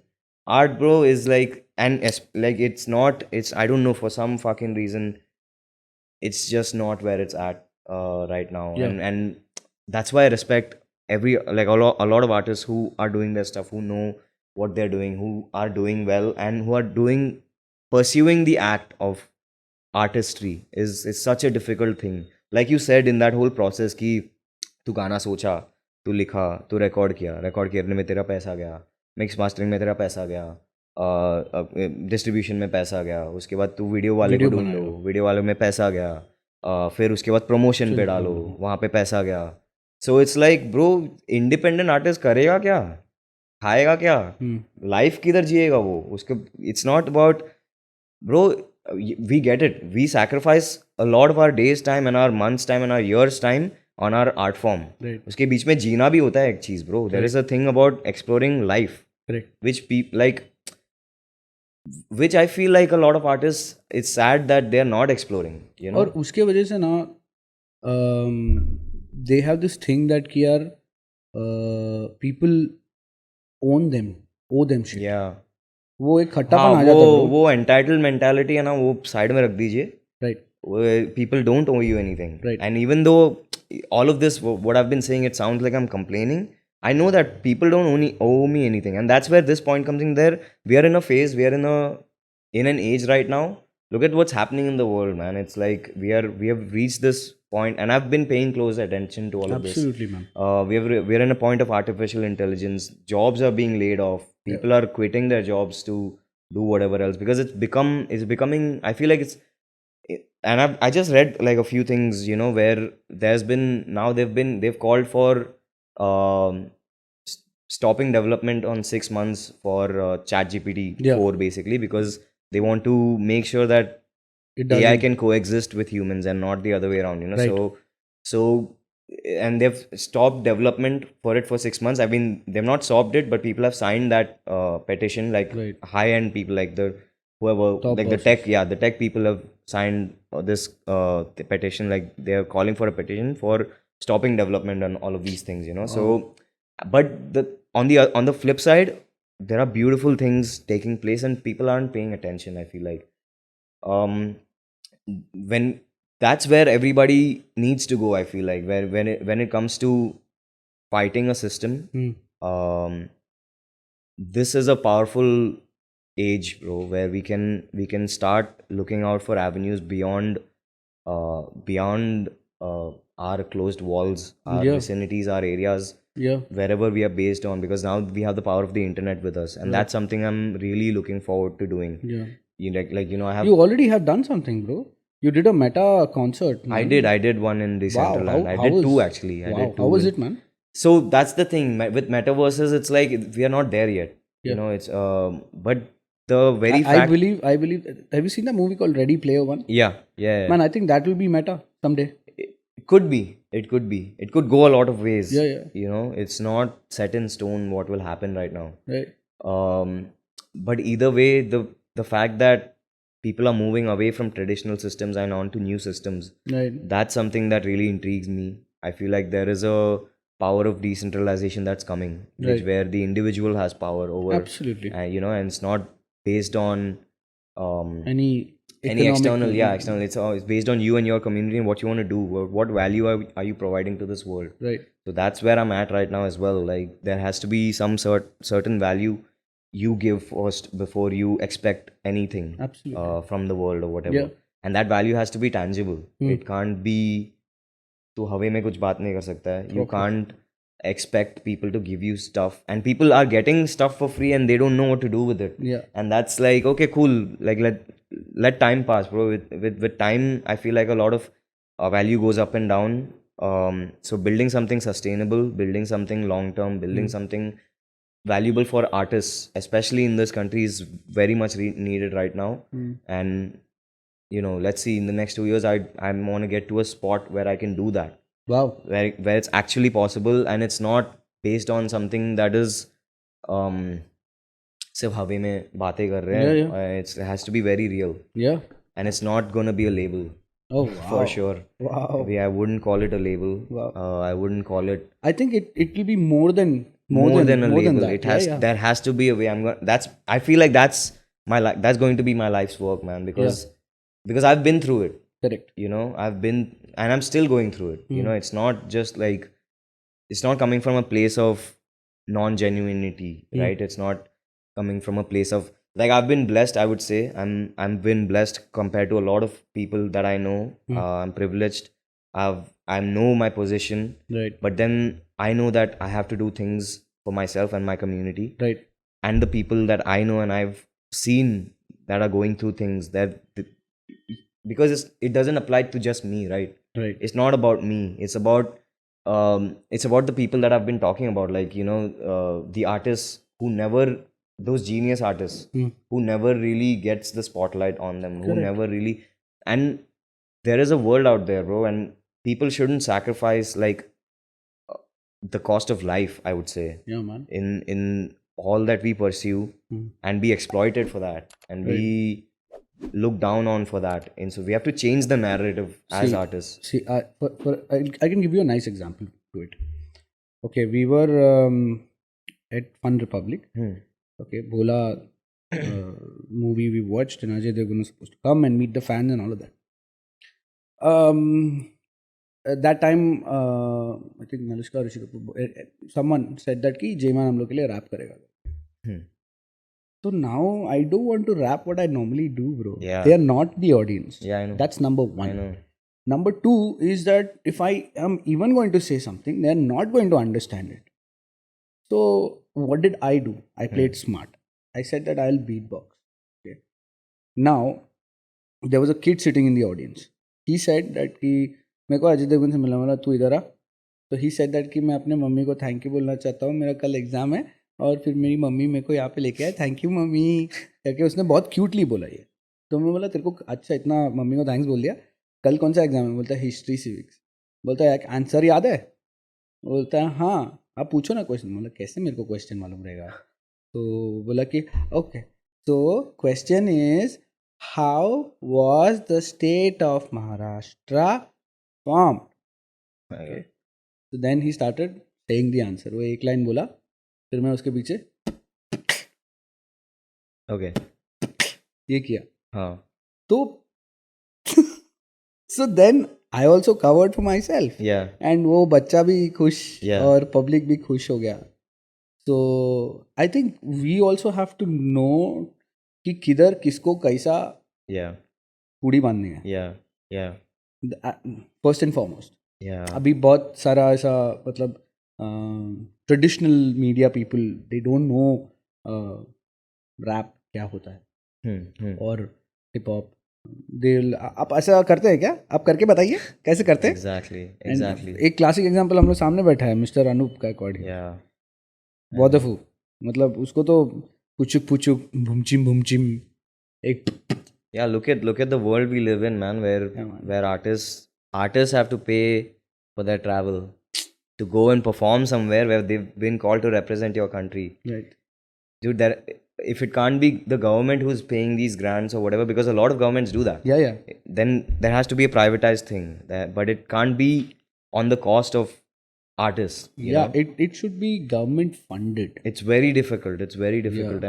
B: Art, bro, is like, and like it's I don't know, for some fucking reason, it's just not where it's at right now.
A: Yeah.
B: And that's why I respect a lot of artists who are doing their stuff, who know what they're doing, who are doing well, and who are pursuing the act of artistry is such a difficult thing. Like you said in that whole process कि तू गाना सोचा, तू लिखा, तू record करने में तेरा पैसा गया, मिक्स मास्टरिंग में तेरा पैसा गया, डिस्ट्रीब्यूशन में पैसा गया, उसके बाद तू वीडियो वाले को ढूंढ लो, वीडियो वाले में पैसा गया, फिर उसके बाद प्रमोशन पे डालो, वहाँ पे पैसा गया. So it's like bro, independent artist करेगा क्या, खाएगा क्या, लाइफ किधर जिएगा वो, उसके it's not about, bro, we get it, we sacrifice a lot of our days time and our months time and our years time on our art form.
A: Right.
B: उसके बीच में जीना भी होता है एक चीज, bro. There is a thing about exploring life.
A: Correct.
B: Which I feel like a lot of artists, it's sad that they are not exploring,
A: और उसके वजह से ना they have this thing that कि यार people owe them shit.
B: Yeah.
A: वो एक खट्टापन आ जाता है.
B: वो entitled mentality है ना, वो साइड में रख दीजिए.
A: Right.
B: People don't owe you anything.
A: Right.
B: And even though all of this, what I've been saying, it sounds like I'm complaining, I know that people don't owe me anything. And that's where this point comes in. There, we are in a phase, we are in an age right now. Look at what's happening in the world, man. It's like we have reached this point, and I've been paying close attention to all of this.
A: Absolutely, man.
B: We're in a point of artificial intelligence. Jobs are being laid off. People are quitting their jobs to do whatever else because it's becoming. I feel like and I just read like a few things, you know, where they've called for stopping development on 6 months for ChatGPT 4 basically, because they want to make sure that AI can coexist with humans and not the other way around, you know.
A: Right.
B: So and they've stopped development for it for 6 months. I mean, they've not stopped it, but people have signed that petition, like high-end people, like the tech people have signed this the petition, like they're calling for a petition for stopping development on all of these things, you know. So but on the flip side, there are beautiful things taking place and people aren't paying attention, I feel like. When that's where everybody needs to go, I feel like, when it comes to fighting a system. This is a powerful age, bro, where we can start looking out for avenues beyond our closed walls, our vicinities, our areas, wherever we are based on, because now we have the power of the internet with us, and that's something I'm really looking forward to doing. You
A: already have done something, bro. You did a meta concert, man.
B: I did one in Decentraland. I did two, actually. I did two.
A: How was it, man?
B: So that's the thing with metaverses. It's like we are not there yet. You know, it's but the very fact.
A: I believe. Have you seen the movie called Ready Player One?
B: Yeah.
A: Man, I think that will be meta someday.
B: It could be. It could go a lot of ways.
A: Yeah.
B: You know, it's not set in stone what will happen right now.
A: Right.
B: But either way, the fact that people are moving away from traditional systems and onto new systems, that's something that really intrigues me. I feel like there is a power of decentralization that's coming, where the individual has power over.
A: Absolutely.
B: You know, and it's not based on
A: any
B: external. It's based on you and your community and what you want to do. What value are you providing to this world?
A: Right.
B: So that's where I'm at right now as well. Like, there has to be some certain value you give first before you expect anything from the world or whatever. And that value has to be tangible. It can't be tu hawe mein kuch baat nahi kar sakta hai. You can't expect people to give you stuff, and people are getting stuff for free and they don't know what to do with it. And that's like, okay, cool, like let time pass, bro. With time, I feel like a lot of value goes up and down. So building something sustainable, building something long term, building something valuable for artists, especially in this country, is very much needed right now. And you know, let's see, in the next 2 years, I want to get to a spot where I can do that.
A: Wow.
B: Where it's actually possible, and it's not based on something that is सिर्फ हवे में बातें कर रहे हैं. It has to be very real. And it's not gonna be a label.
A: Oh, wow.
B: For sure.
A: Wow.
B: I wouldn't call it a label.
A: Wow.
B: I wouldn't call it.
A: I think it will be more than
B: a label.
A: That.
B: It has. There has to be a way. I feel like that's that's going to be my life's work, man. Because I've been through it.
A: Correct.
B: You know, and I'm still going through it. You know, it's not just like, it's not coming from a place of non-genuinity, right? It's not coming from a place of, like, I've been blessed, I would say. I'm been blessed compared to a lot of people that I know. I'm privileged. I know my position.
A: Right.
B: But then I know that I have to do things for myself and my community.
A: Right.
B: And the people that I know and I've seen that are going through things, because it doesn't apply to just me, right?
A: Right.
B: It's not about me. It's about the people that I've been talking about, like, you know, the artists who never, those genius artists who never really gets the spotlight on them. Correct. Who never really, and there is a world out there, bro, and people shouldn't sacrifice like the cost of life, I would say.
A: Yeah, man.
B: In all that we pursue and be exploited for that, and be looked down on for that. And so we have to change the narrative as artists.
A: See, I can give you a nice example to it. Okay, we were at Fun Republic. Okay, Bhola movie we watched, and Ajay Devgan was supposed to come and meet the fans and all of that. At that time, I think Nalushka Rishi Kapoor, someone said that ki JMAN hum log ke liye rap karega. So now I don't want to rap what I normally do, bro.
B: Yeah.
A: They are not the audience.
B: Yeah, I know.
A: That's number one.
B: I know.
A: Number two is that if I am even going to say something, they are not going to understand it. So what did I do? I played smart. I said that I'll beatbox. Okay. Now there was a kid sitting in the audience. He said that कि मेरे को अजय देवगन से मिलने वाला, तू इधर आ. तो he said that कि मैं अपने मम्मी को थैंक यू बोलना चाहता हूँ, मेरा कल एग्जाम है और फिर मेरी मम्मी मेरे को यहाँ पे लेके आए, थैंक यू मम्मी करके उसने बहुत क्यूटली बोला ये. तो मैं बोला तेरे को अच्छा इतना मम्मी को थैंक्स बोल दिया, कल कौन सा एग्जाम है? बोलता है हिस्ट्री सिविक्स. बोलता है आंसर याद है? बोलता है हाँ, आप पूछो ना क्वेश्चन. बोला कैसे मेरे को क्वेश्चन मालूम रहेगा? तो बोला कि ओके, तो question is how was the state of Maharashtra form? तो then he started saying the answer. वो एक लाइन बोला, फिर मैं उसके पीछे
B: Okay.
A: ये किया.
B: हाँ.
A: तो so then I also covered for myself.
B: Yeah.
A: And वो बच्चा भी खुश
B: Yeah.
A: और पब्लिक भी खुश हो गया. So I think we also have to know कि किधर किसको कैसा
B: Yeah.
A: पूड़ी बांधनी है.
B: Yeah. Yeah.
A: First and foremost.
B: Yeah.
A: अभी बहुत सारा ऐसा मतलब traditional media people they don't know rap क्या होता है और हिप हॉप. आप ऐसा करते हैं क्या? आप करके बताइए कैसे करते हैं.
B: Exactly.
A: And
B: Exactly.
A: एक क्लासिक एग्जांपल हम लोग सामने बैठा है, मिस्टर अनूप गायकवाड़.
B: Yeah.
A: वॉदफू, मतलब उसको तो पुचुक पुचुक भुमचिम भुमचिम एक.
B: Yeah, look at the world we live in, man,
A: Yeah, man.
B: where artists have to pay for their travel to go and perform somewhere where they've been called to represent your country.
A: Right.
B: Dude, if it can't be the government who's paying these grants or whatever, because a lot of governments do that,
A: Yeah.
B: then there has to be a privatized thing. But it can't be on the cost of artists. You know?
A: It should be government funded.
B: It's very difficult.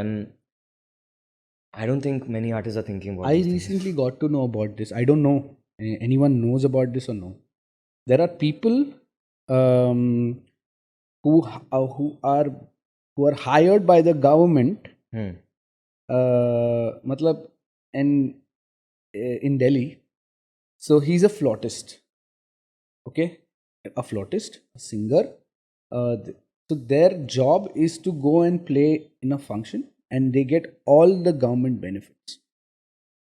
B: And I don't think many artists are thinking about
A: I
B: these things.
A: recently got to know about this. I don't know anyone knows about this or no. There are people who are hired by the government. मतलब in Delhi. So he's a flautist. Okay, a flautist, a singer. So their job is to go and play in a function, and they get all the government benefits.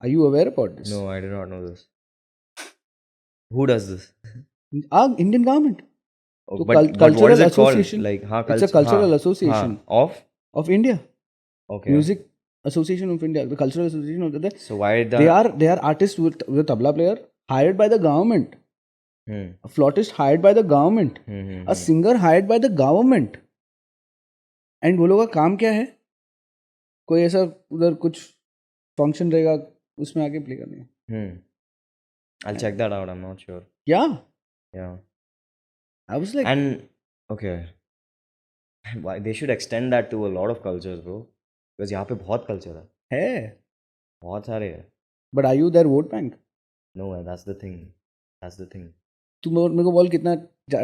A: Are you aware about this?
B: No, I did not know this. Who does this?
A: Indian government.
B: Oh,
A: So
B: but what
A: cultural
B: is it
A: association.
B: called? Like,
A: It's a cultural association
B: of
A: of India.
B: okay.
A: Music Association of India. The cultural association of the.
B: So why
A: They are artists with tabla player hired by the government. A flautist hired by the government. A singer hired by the government. And वो लोगों का काम क्या है? कोई ऐसा उधर कुछ फंक्शन रहेगा उसमें आके प्ले करनी है.
B: I'll check that out. I'm not sure.
A: Yeah.
B: Yeah.
A: I was like,
B: And okay, why they should extend that to a lot of cultures, bro. Because यहाँ पे बहुत culture है,
A: है.
B: बहुत सारे हैं.
A: But are you their vote bank?
B: No, that's the thing. That's the thing.
A: तू मेरे को बोल कितना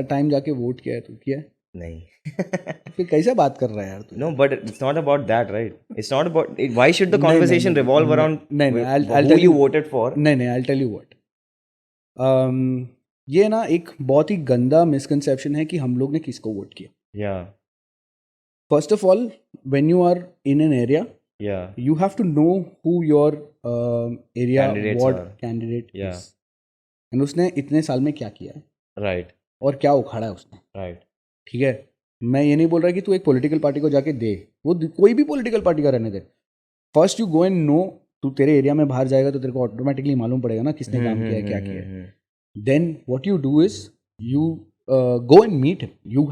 A: टाइम जाके वोट किया है तू? किया है?
B: नहीं.
A: फिर कैसे बात कर रहा है यार तू?
B: No, but it's not about that, right? It's not about. Why should the conversation revolve around
A: नहीं, I'll
B: who
A: tell
B: you
A: you.
B: voted for?
A: नहीं, I'll tell you what. ये ना एक बहुत ही गंदा मिसकंसेप्शन है कि हम लोग ने किसको वोट किया.
B: Yeah.
A: First of all, when you are in an area,
B: Yeah.
A: you have to know who your area
B: Candidates
A: ward
B: are.
A: candidate
B: Yeah.
A: is. And उसने इतने साल में क्या किया है
B: Right.
A: और क्या उखाड़ा है उसने.
B: Right.
A: ठीक है, मैं ये नहीं बोल रहा कि तू एक पॉलिटिकल पार्टी को जाके दे, वो कोई भी पॉलिटिकल पार्टी का रहने दे. First you go and know. तू तेरे एरिया में बाहर जाएगा तो तेरे को ऑटोमेटिकली मालूम पड़ेगा ना किसने काम किया है, क्या किया है. Then what you do is you go and meet him. You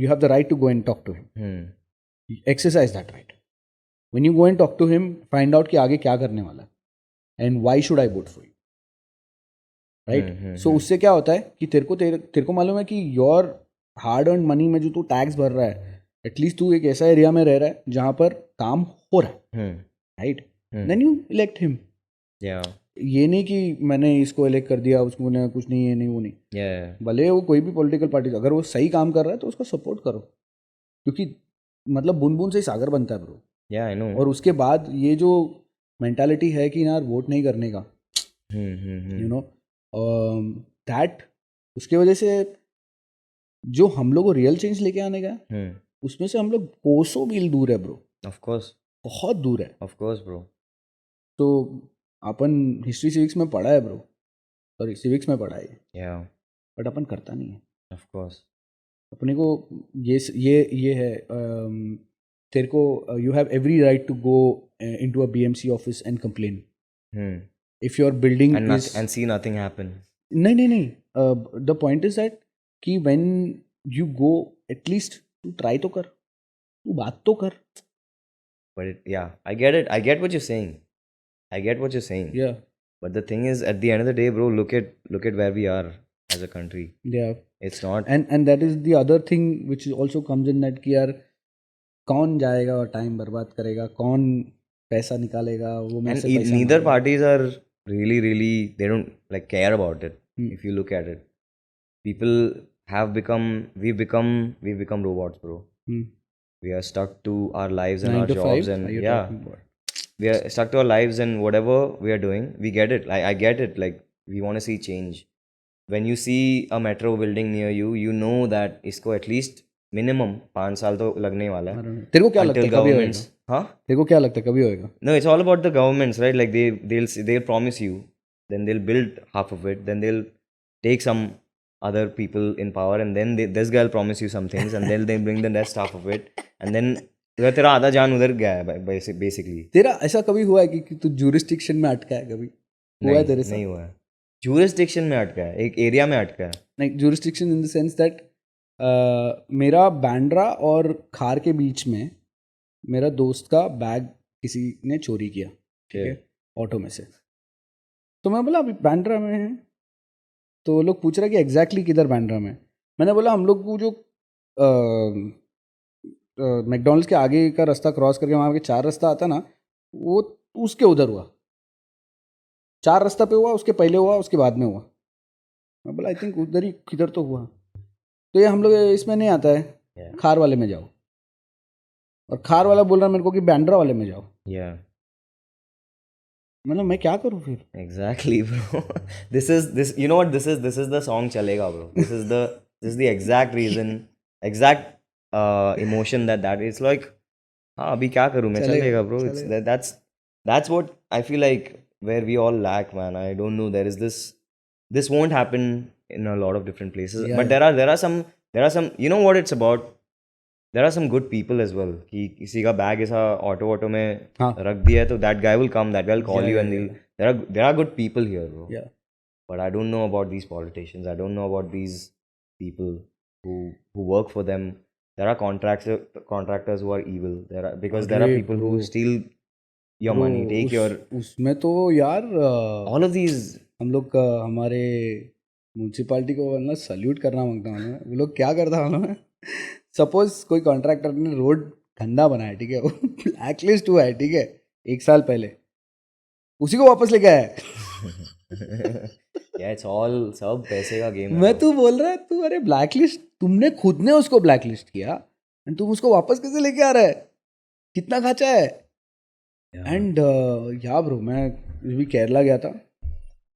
A: have the right to go and talk to him. Exercise that right. When you go and talk to him, find out कि आगे क्या करने वाला है and why should I vote for you. Right? So उससे क्या होता है कि तेरे को मालूम है कि your hard earned money में जो तू टैक्स भर रहा है, एटलीस्ट तू एक ऐसा एरिया में रह रहा है जहाँ पर काम हो रहा है. Right? Then you elect him. ये नहीं कि मैंने इसको इलेक्ट कर दिया, उसको बोले कुछ नहीं, ये नहीं, वो नहीं. भले वो कोई भी पॉलिटिकल पार्टी, अगर वो सही काम कर रहा है तो उसको सपोर्ट करो, क्योंकि मतलब बूंद बूंद से ही सागर बनता है ब्रो.
B: Yeah, I know.
A: और उसके बाद ये जो मेंटालिटी है कि यार वोट नहीं करने का,
B: हम्म
A: यू नो, दैट उसके वजह से जो हम लोग को रियल चेंज लेके आने का है, उसमें से हम लोग कोसों मील दूर है ब्रो,
B: ऑफ कोर्स
A: बहुत दूर है.
B: ब्रो.
A: तो अपन हिस्ट्री सिविक्स में पढ़ा है ब्रो, सॉरी सिविक्स में पढ़ा है,
B: या
A: बट अपन करता नहीं है.
B: Of course.
A: अपने को ये है, तेरे को you have every right to go into a BMC office and complain if your building is,
B: And see nothing happen.
A: नहीं, द पॉइंट इज दैट कि व्हेन यू गो एटलीस्ट तू ट्राई तो कर, तू बात तो कर.
B: But yeah, I get it. I get what you're saying.
A: Yeah,
B: But the thing is, at the end of the day, bro, look at where we are as a country.
A: yeah.
B: It's not.
A: And that is the other thing which also comes in that कि यार कौन जाएगा और time बर्बाद करेगा, कौन पैसा निकालेगा, वो मेरे
B: And
A: से पैसा
B: neither
A: मांगेगा.
B: parties are really, they don't like care about it. If you look at it, people we've become robots, bro. We are stuck to our lives and
A: 9
B: our
A: to 5
B: jobs,
A: are
B: and
A: you
B: yeah,
A: talking about?
B: we are stuck to our lives and whatever we are doing. We get it. I get it. Like, we want to see change. When you see a metro building near you, you know that इसको at least minimum 5 साल तो लगने वाला
A: I
B: है.
A: don't know. तेरे को क्या लगता है
B: Until
A: कभी
B: governments,
A: होएगा?
B: huh?
A: तेरे को क्या लगता है कभी होएगा?
B: No, it's all about the governments, right? Like they'll promise you, then they'll build half of it, then they'll take some other people in power, and then this guy will promise you some things, and then they bring the rest half of it, and then तेरा आधा जान उधर गया है basically.
A: तेरा ऐसा कभी हुआ है कि तू jurisdiction में अटका है कभी? हुआ है तेरे साथ?
B: नहीं हुआ है. Jurisdiction में अटका है, एक एरिया में अटका है.
A: Like jurisdiction in the sense that मेरा बांद्रा और खार के बीच में मेरा दोस्त का बैग किसी ने चोरी किया, ठीक है, ऑटो में से. तो मैं बोला अभी बांद्रा में है, तो वो लोग पूछ रहा कि एग्जैक्टली किधर बांद्रा में. मैंने बोला हम लोग को जो मैकडॉनल्ड्स के आगे का रास्ता क्रॉस करके वहाँ पे 4 रास्ता आता ना, वो उसके उधर हुआ. 4 रास्ता पे हुआ, उसके पहले हुआ, उसके बाद में हुआ. मैं बोला आई थिंक उधर ही किधर तो हुआ. तो ये हम लोग इसमें नहीं आता है, खार वाले में जाओ. और खार वाला बोल रहा मेरे को कि बांद्रा वाले में जाओ. मतलब मैं क्या करूँ फिर?
B: Exactly, bro. This you know what this is the song chalega, bro. This is the exact reason, exact emotion that is like, हाँ अभी क्या करूँ मैं, चलेगा bro. It's that's what I feel like where we all lack, man. I don't know, there is this won't happen in a lot of different places, but there are some you know what it's about. There are some good people as well. कि किसी का bag ऐसा auto में रख दिया है तो that guy will come, that guy will call you, and there are good people here, bro.
A: Yeah.
B: But I don't know about these politicians. I don't know about these people who work for them. There are contractors who are evil. Because there are people who steal your money, take your.
A: उसमें तो यार
B: all of these.
A: हम लोग हमारे municipality को वरना salute करना मांगता हूँ. वो लोग क्या करता हूँ, सपोज कोई कॉन्ट्रैक्टर ने रोड गंदा बनाया, ठीक है, वो ब्लैक लिस्ट हुआ है, ठीक है, 1 साल पहले, उसी को वापस लेके आया.
B: Yeah, it's all सब पैसे का गेम है.
A: मैं तू बोल रहा है तू, अरे ब्लैक लिस्ट, तुमने खुद ने उसको ब्लैक लिस्ट किया एंड तुम उसको वापस कैसे लेके आ रहा है? कितना खर्चा है? एंड या ब्रो, मैं भी केरला गया था.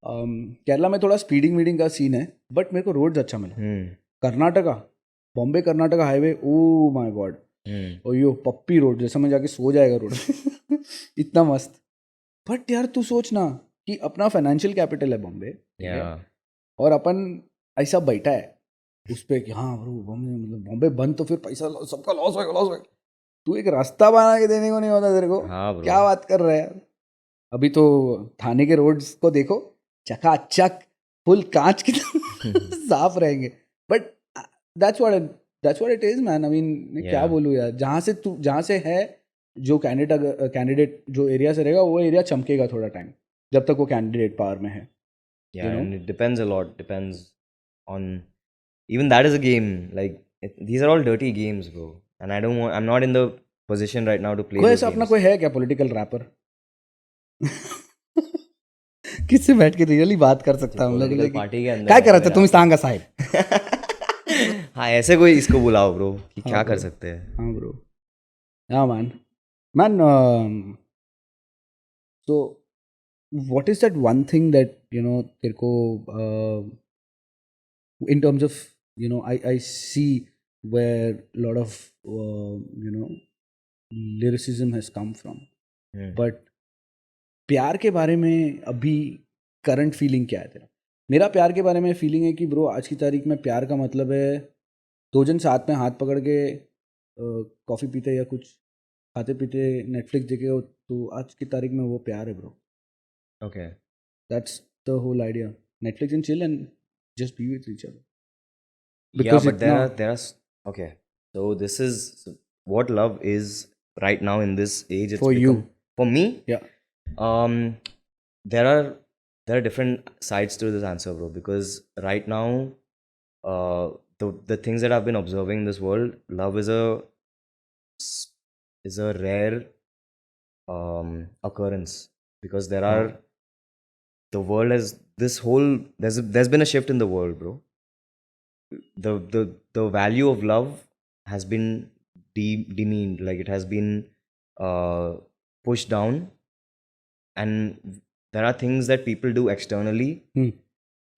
A: केरला में थोड़ा स्पीडिंग वीडिंग का सीन है, बट मेरे को रोड्स अच्छा मिला. Karnataka, Bombay Karnataka highway, oh my God, oh यो पप्पी रोड जैसा, मैं जाके सो जाएगा रोड. इतना मस्त. बट यार तू सोच ना कि अपना फाइनेंशियल कैपिटल है बॉम्बे, और अपन ऐसा बैठा है उस पर कि हाँ ब्रो बॉम्बे बंद तो फिर पैसा सबका लॉस होगा. तू एक रास्ता बना के देने को नहीं होता तेरे को. क्या बात कर रहा है यार. अभी तो थाने के रोड्स को देखो, चकाचक फुल कांच की साफ रहेंगे. But that's what it is, man. I mean, मैं क्या बोलूँ यार, जहाँ से है जो कैंडिडेट जो एरिया से रहेगा, वो एरिया चमकेगा थोड़ा टाइम, जब तक वो कैंडिडेट पावर में है.
B: Yeah, you know? And it depends a lot. Depends on, even that is a game. Like these are all dirty games, bro. And I'm not in the position right now to play.
A: कोई ऐसा अपना कोई है क्या political wrapper किससे बैठ के really बात कर सकता हूँ?
B: पार्टी के अंदर
A: क्या कर रहे थे तुम इस तांगा साहिब?
B: हाँ ऐसे कोई इसको बुलाओ ब्रो कि क्या कर सकते हैं.
A: हाँ ब्रो, हाँ man So what is that one thing that तेरे को in terms of I see where a lot of lyricism has come from, but प्यार के बारे में अभी करंट फीलिंग क्या है तेरा? मेरा प्यार के बारे में फीलिंग है कि ब्रो आज की तारीख में प्यार का मतलब है दो जन साथ में हाथ पकड़ के कॉफ़ी पीते या कुछ खाते पीते नेटफ्लिक्स देखे हो, तो आज की तारीख में वो प्यार है bro.
B: Okay.
A: That's the whole idea. Netflix and chill and just be with each other.
B: Yeah, but there's okay. So this is what love is right now in this age. It's
A: For you.
B: For me,
A: Yeah.
B: There are different sides to this answer, bro. Because right now, the things that I've been observing in this world, love is a rare occurrence, because there are the world has this whole there's been a shift in the world, bro. The value of love has been demeaned, like it has been pushed down, and there are things that people do externally,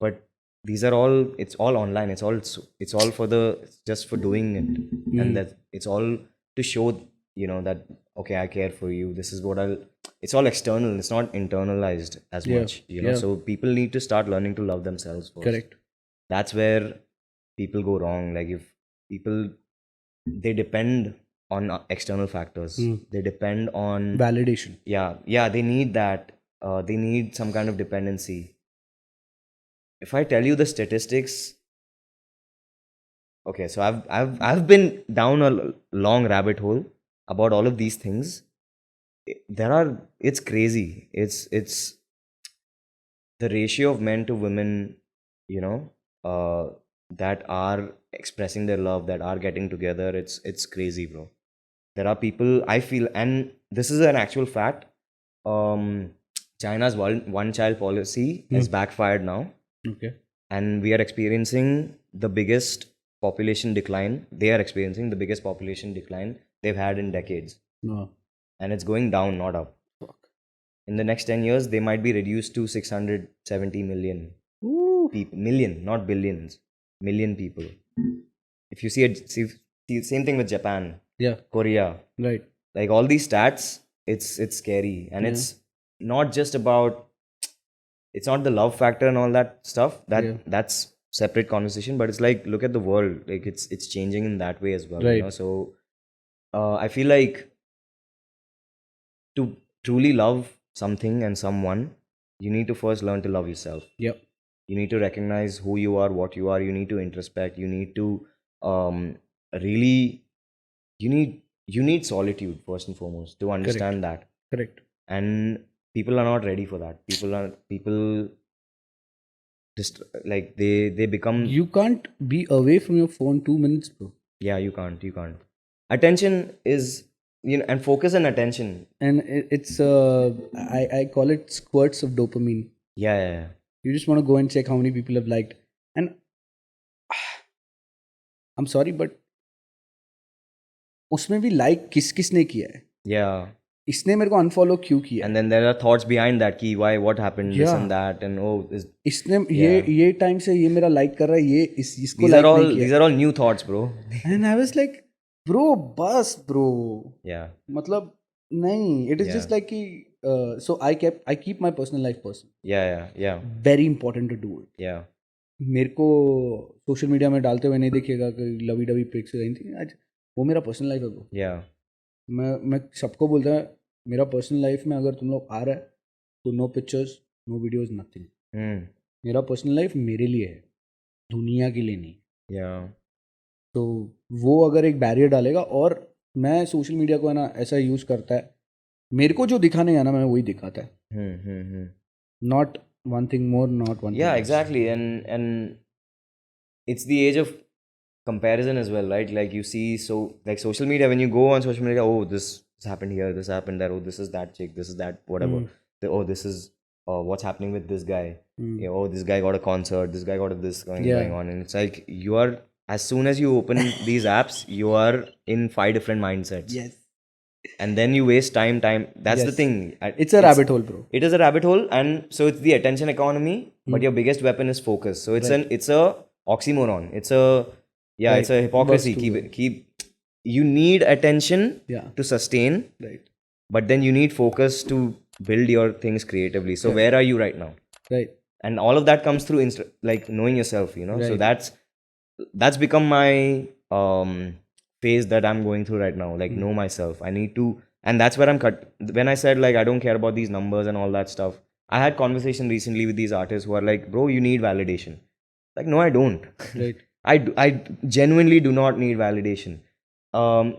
B: but these are all, it's all online, it's all for just for doing it, and that it's all to show that okay, I care for you, this is what it's all external, it's not internalized as much, so people need to start learning to love themselves first.
A: Correct.
B: That's where people go wrong. Like if people, they depend on external factors, they depend on
A: Validation.
B: Yeah, they need that. They need some kind of dependency. If I tell you the statistics, okay, so I've been down a long rabbit hole about all of these things. It's crazy. It's the ratio of men to women, that are expressing their love, that are getting together. It's crazy, bro. There are people, I feel, and this is an actual fact. China's one child policy has backfired now.
A: Okay.
B: And we are experiencing the biggest population decline. They are experiencing the biggest population decline they've had in decades.
A: No.
B: And it's going down, not up.
A: Fuck.
B: In the next 10 years, they might be reduced to 670 million people. Million, not billions. Million people. If you see same thing with Japan.
A: Yeah.
B: Korea.
A: Right.
B: Like all these stats, it's scary. And it's not just about, it's not the love factor and all that stuff. That's separate conversation. But it's like, look at the world. Like it's changing in that way as well.
A: Right.
B: So I feel like to truly love something and someone, you need to first learn to love yourself.
A: Yep.
B: You need to recognize who you are, what you are. You need to introspect. You need to really, you need solitude first and foremost to understand that.
A: Correct.
B: And people are not ready for that. People just like they become.
A: You can't be away from your phone 2 minutes, bro.
B: Yeah, you can't. Attention is, and focus and attention.
A: And it's I call it squirts of dopamine.
B: Yeah.
A: You just want to go and check how many people have liked. And I'm sorry, but उसमें भी like किसने किया है?
B: Yeah.
A: इसने मेरे को unfollow क्यों किया?
B: And then there are thoughts behind that कि why, what happened, this and that, and
A: इसने ये time से ये मेरा like कर रहा है, ये इसको
B: like
A: नहीं किया.
B: These are all new thoughts, bro.
A: And I was like, bro, bus, bro.
B: Yeah.
A: मतलब नहीं. It is just like कि so I keep my personal life personal.
B: Yeah.
A: Very important to do it.
B: Yeah.
A: मेरे को social media में डालते हुए नहीं देखिएगा कि लवी डवी पिक्स गई थी आज, वो मेरा पर्सनल लाइफ है वो.
B: Yeah.
A: मैं सबको बोलता है मेरा पर्सनल लाइफ में अगर तुम लोग आ रहा है तो no pictures, no videos, nothing. मेरा पर्सनल लाइफ मेरे लिए है, दुनिया के लिए नहीं.
B: Yeah.
A: तो वो अगर एक बैरियर डालेगा, और मैं सोशल मीडिया को है ना ऐसा यूज़ करता है, मेरे को जो दिखाने आना मैं वही दिखाता है. Not one thing more, not one.
B: Yeah,
A: thing
B: exactly. And it's the age of comparison as well, right? Like you see, so like social media, when you go on social media, oh, this happened here, this happened there, oh, this is that chick, this is that whatever. Oh, this is what's happening with this guy. Yeah, oh, this guy got a concert, this guy got this going on, and it's like you are, as soon as you open these apps, you are in 5 different mindsets.
A: Yes.
B: and then you waste time. That's the
A: Yes.
B: thing.
A: It's a rabbit hole, bro.
B: It is a rabbit hole, and so it's the attention economy, but your biggest weapon is focus. So it's a oxymoron. It's a it's a hypocrisy.
A: Works too
B: Keep you need attention
A: Yeah.
B: to sustain,
A: Right.
B: but then you need focus to build your things creatively. So where are you right now?
A: Right.
B: And all of that comes through like knowing yourself, you know. So
A: Right.
B: that's become my phase that I'm going through right now. Like know myself. I need to, and that's where I'm cut. When I said like I don't care about these numbers and all that stuff, I had conversation recently with these artists who are like, bro, you need validation. Like, no, I don't.
A: Right.
B: I genuinely do not need validation.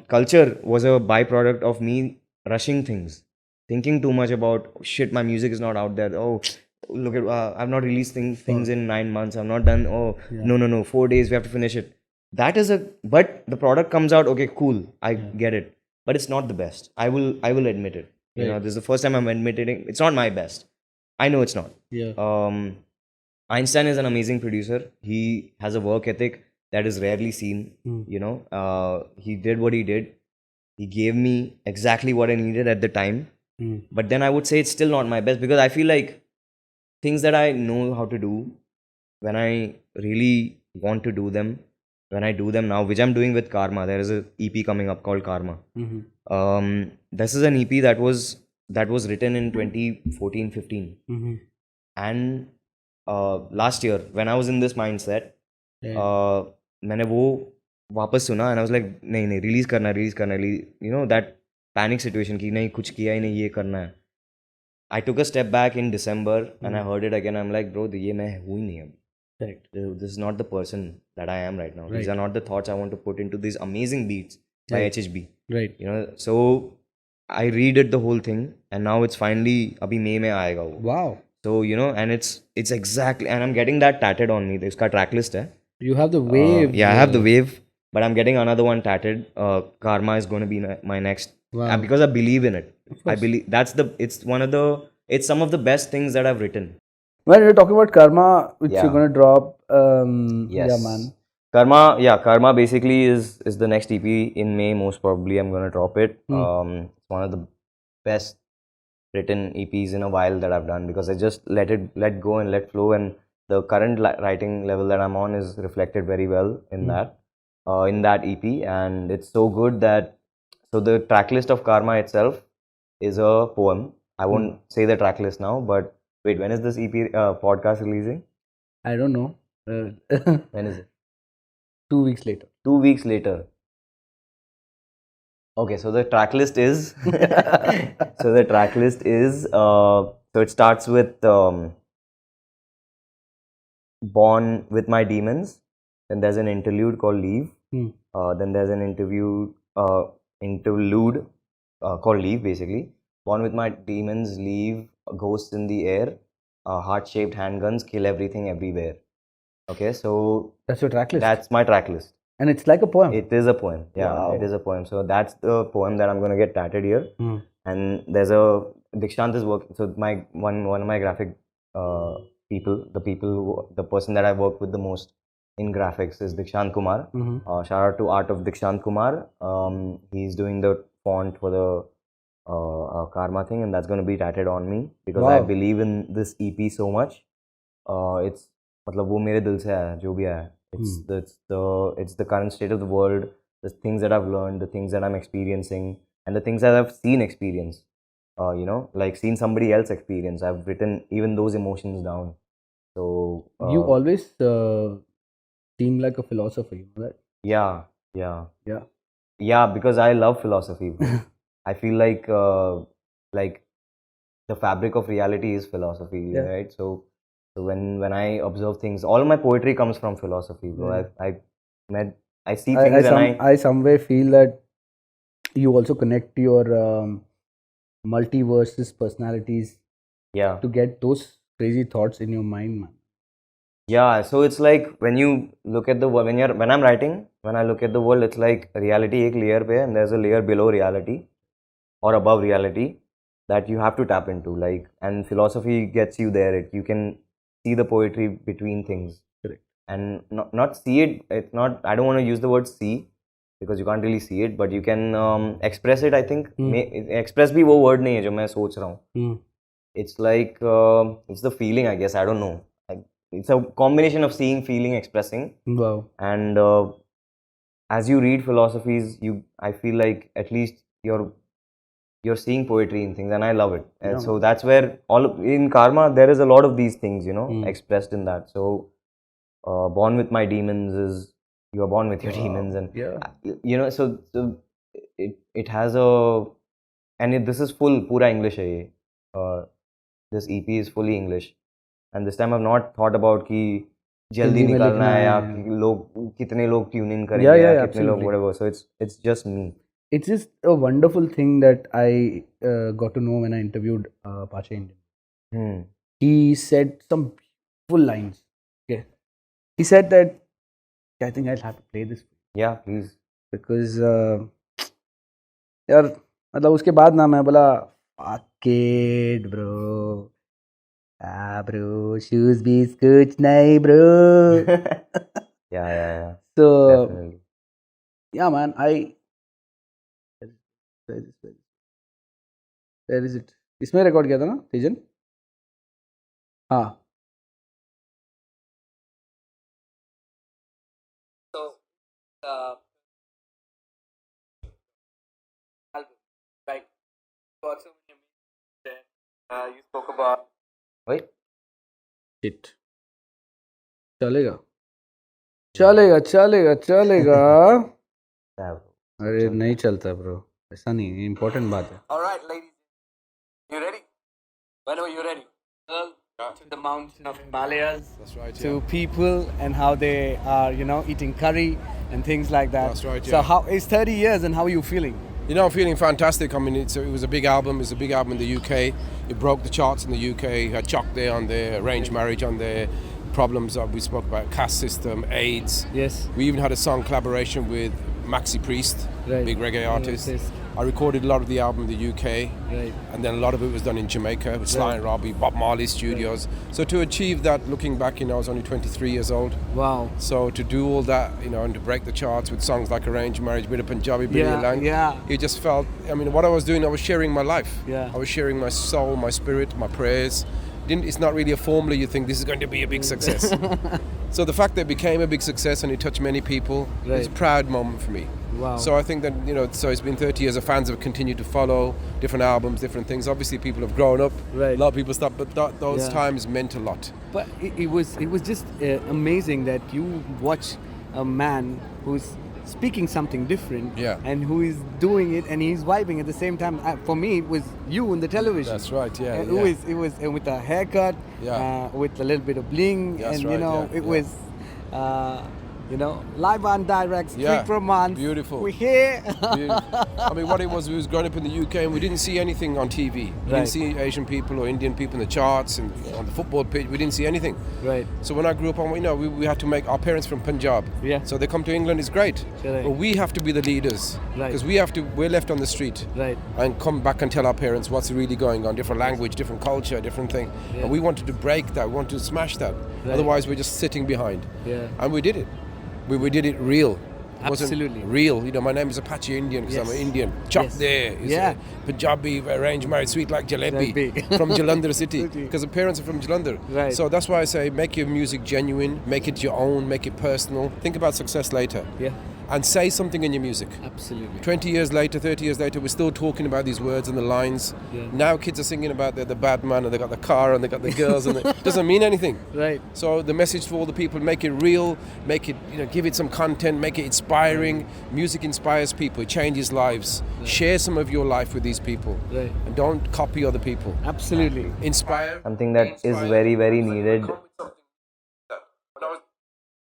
B: Culture was a byproduct of me rushing things, thinking too much about, oh, shit, my music is not out there. Oh, look at, I've not released things in 9 months. I've not done, oh, no, 4 days, we have to finish it. That is but the product comes out, okay, cool, I get it. But it's not the best. I will admit it. You know, this is the first time I'm admitting it's not my best. I know it's not.
A: Yeah.
B: Einstein is an amazing producer. He has a work ethic that is rarely seen. You know, he did what he did. He gave me exactly what I needed at the time. But then I would say it's still not my best, because I feel like things that I know how to do, when I really want to do them, when I do them now, which I'm doing with Karma, there is a EP coming up called Karma. This is an EP that was written in 2014-15, and last year when I was in this mindset, मैंने वो वापस सुना, and I was like, नहीं release करना, you know, that panic situation कि नहीं कुछ किया ही नहीं, ये करना है. I took a step back in December and I heard it again. I'm like, bro, ये मैं हूँ ही नहीं अब.
A: Correct.
B: This is not the person that I am right now.
A: Right.
B: These are not the thoughts I want to put into these amazing beats by
A: Right.
B: HHB.
A: Right.
B: You know, so I redid the whole thing, and now it's finally अभी May में आएगा वो.
A: Wow.
B: So you know, and it's exactly, and I'm getting that tatted on me. इसका track list है.
A: You have the wave.
B: Yeah, I have the wave, but I'm getting another one tatted. Karma is going to be my next.
A: Wow.
B: Because I believe in it. I believe it's some of the best things that I've written.
A: When you're talking about Karma, which
B: Yeah.
A: you're gonna drop,
B: Yes.
A: yeah, man.
B: Karma basically is the next EP in May. Most probably, I'm gonna drop it. It's one of the best written EPs in a while that I've done, because I just let go and let flow, and the current writing level that I'm on is reflected very well in that EP, and it's so good that, so the track list of Karma itself is a poem. I won't say the track list now, but wait, when is this EP podcast releasing?
A: I don't know.
B: When is it?
A: 2 weeks later.
B: 2 weeks later. Okay, so the track list is so it starts with Born with My Demons, then there's an interlude called Leave, then there's an interlude called Leave, basically. Born with My Demons, Leave, Ghosts in the Air, Heart-Shaped Handguns, Kill Everything Everywhere. Okay, so
A: That's your track list.
B: that's my track list.
A: And it's like a poem.
B: It is a poem. Yeah,
A: Wow.
B: it is a poem. So that's the poem that I'm going to get tatted here. And there's a Dikshant is working. So my one of my graphic the person that I work with the most in graphics is Dikshant Kumar. Shout out to Art of Dikshant Kumar. He's doing the font for the Karma thing, and that's going to be tatted on me, because I
A: Wow.
B: believe in this EP so much. It's मतलब वो मेरे दिल से आया है, जो भी आया है. It's the current state of the world, the things that I've learned, the things that I'm experiencing, and the things that I've seen experience. You know, like seen somebody else experience. I've written even those emotions down. So
A: You always seem like a philosopher, you know that?
B: yeah, because I love philosophy. I feel like the fabric of reality is philosophy, right? So when I observe things, all of my poetry comes from philosophy, bro. I see things
A: I some way feel that you also connect your multiverses personalities to get those crazy thoughts in your mind, man.
B: Yeah, so it's like when you look at the world, when I'm writing, when I look at the world, it's like reality एक layer पे, and there's a layer below reality or above reality that you have to tap into, like, and philosophy gets you there. You can see the poetry between things.
A: Correct.
B: And not see it. It's not. I don't want to use the word see, because you can't really see it, but you can express it. I think
A: Hmm.
B: express भी वो word नहीं है जो मैं सोच रहा हूँ.
A: Hmm.
B: It's like it's the feeling, I guess. I don't know. It's a combination of seeing, feeling, expressing,
A: Wow.
B: and as you read philosophies, I feel like at least you're seeing poetry in things, and I love it. And
A: Yeah,
B: so that's where in karma there is a lot of these things,
A: Hmm.
B: expressed in that. So born with my demons is you are born with your demons, and
A: Yeah.
B: so it has a, and this is full pura English hai ye. This EP is fully English, and this time I've not thought about कि जल्दी
A: हिंदी में
B: निकालना
A: लिखना
B: है या
A: है.
B: कितने लोग ट्यून इन
A: Yeah,
B: करेंगे
A: yeah,
B: या
A: yeah,
B: कितने लोग
A: absolutely.
B: whatever. So it's just me.
A: It's just a wonderful thing that I got to know when I interviewed Pacha Indian.
B: Hmm.
A: He said some beautiful lines. Okay. He said that I think I'll have to play this
B: Yeah, please.
A: because यार मतलब उसके बाद ना मैं बोला fuck it bro. Bro, shoes भी कुछ नहीं bro.
B: Yeah.
A: So
B: Definitely.
A: yeah man, where is it? इसमें रिकॉर्ड किया था ना तेजन? हाँ. So album, like got so many amazing you spoke about.
B: Wait.
A: Shit. चलेगा.
B: Yeah.
A: अरे नहीं चलता ब्रो, ऐसा नहीं, इम्पोर्टेंट बात है. All right, ladies, you ready? Whenever you're ready. To the mountain of Himalayas.
C: That's right.
A: To people and how they are, eating curry and things like that.
C: That's right,
A: So
C: yeah.
A: how it's 30 years and how are you feeling?
C: I'm feeling fantastic. I mean, it was a big album. It's a big album in the UK. It broke the charts in the UK. It had Choc there on there, arranged marriage on there, problems that we spoke about, caste system, AIDS.
A: Yes.
C: We even had a song collaboration with Maxi Priest,
A: Right.
C: big reggae artist.
A: Yes.
C: I recorded a lot of the album in the UK,
A: Right.
C: and then a lot of it was done in Jamaica with Sly and Robbie, Bob Marley studios. So to achieve that, looking back, I was only 23 years old.
A: Wow.
C: So to do all that, and to break the charts with songs like Arranged Marriage, bit of Punjabi, bit of Lang, it just felt, what I was doing, I was sharing my life.
A: Yeah.
C: I was sharing my soul, my spirit, my prayers. It's not really a formula you think this is going to be a big success. So the fact that it became a big success and it touched many people, it's a proud moment for me.
A: Wow.
C: So I think that, so it's been 30 years, the fans have continued to follow different albums, different things. Obviously people have grown up,
A: Right.
C: a lot of people stopped, but those
A: Yeah.
C: times meant a lot.
A: But it was just amazing that you watch a man who's speaking something different,
C: Yeah.
A: and who is doing it and he's vibing at the same time. For me, it was you on the television.
C: That's right, yeah.
A: And
C: yeah.
A: it was with a haircut,
C: Yeah.
A: with a little bit of bling,
C: That's
A: and
C: right,
A: it
C: yeah.
A: was. Live on direct, street
C: Yeah,
A: romance.
C: beautiful.
A: We're here.
C: What it was, we was growing up in the UK and we didn't see anything on TV. We
A: Right.
C: didn't see Asian people or Indian people in the charts and on the football pitch. We didn't see anything.
A: Right.
C: So when I grew up, we had to make our parents from Punjab.
A: Yeah.
C: So they come to England, it's great.
A: Correct.
C: But we have to be the leaders
A: Right.
C: because we're left on the street.
A: Right.
C: And come back and tell our parents what's really going on, different language, different culture, different thing.
A: Yeah.
C: And we wanted to break that, we wanted to smash that.
A: Right.
C: Otherwise, we're just sitting behind.
A: Yeah.
C: And we did it. We did it real. It wasn't
A: Absolutely.
C: real. My name is Apache Indian because I'm
A: Yes.
C: an Indian. Choc
A: Yes.
C: there is
A: Yeah.
C: Punjabi, arranged marriage, sweet like jalebi,
A: Jalebi.
C: from Jalandhar city
A: City.
C: because the parents are from Jalandhar.
A: Right.
C: So that's why I say make your music genuine, make it your own, make it personal. Think about success later.
A: Yeah.
C: And say something in your music.
A: Absolutely.
C: 20 years later, 30 years later, we're still talking about these words and the lines.
A: Yeah.
C: Now kids are singing about the bad man and they got the car and they got the girls and it doesn't mean anything.
A: Right.
C: So the message for all the people, make it real, make it, give it some content, make it inspiring. Music inspires people, it changes lives. Share some of your life with these people.
A: Right.
C: And don't copy other people.
A: Absolutely.
C: Inspire.
B: Something that is very, very needed.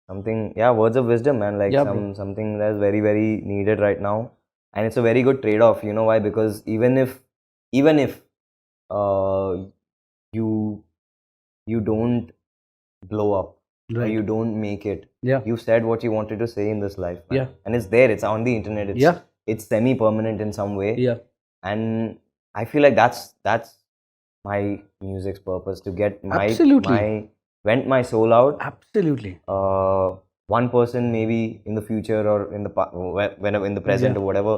B: Words of wisdom, man. Like
A: Yeah, bro.
B: something that's very, very needed right now. And it's a very good trade-off. You know why? Because even if you don't blow up, or
A: Right.
B: you don't make it,
A: Yeah.
B: you said what you wanted to say in this life, man.
A: Yeah.
B: And it's there, it's on the internet, it's semi-permanent in some way.
A: Yeah.
B: And I feel like that's my music's purpose, to get
A: Absolutely.
B: vent my soul out,
A: Absolutely.
B: one person maybe in the future or in the whenever in the present
A: Yeah.
B: or whatever,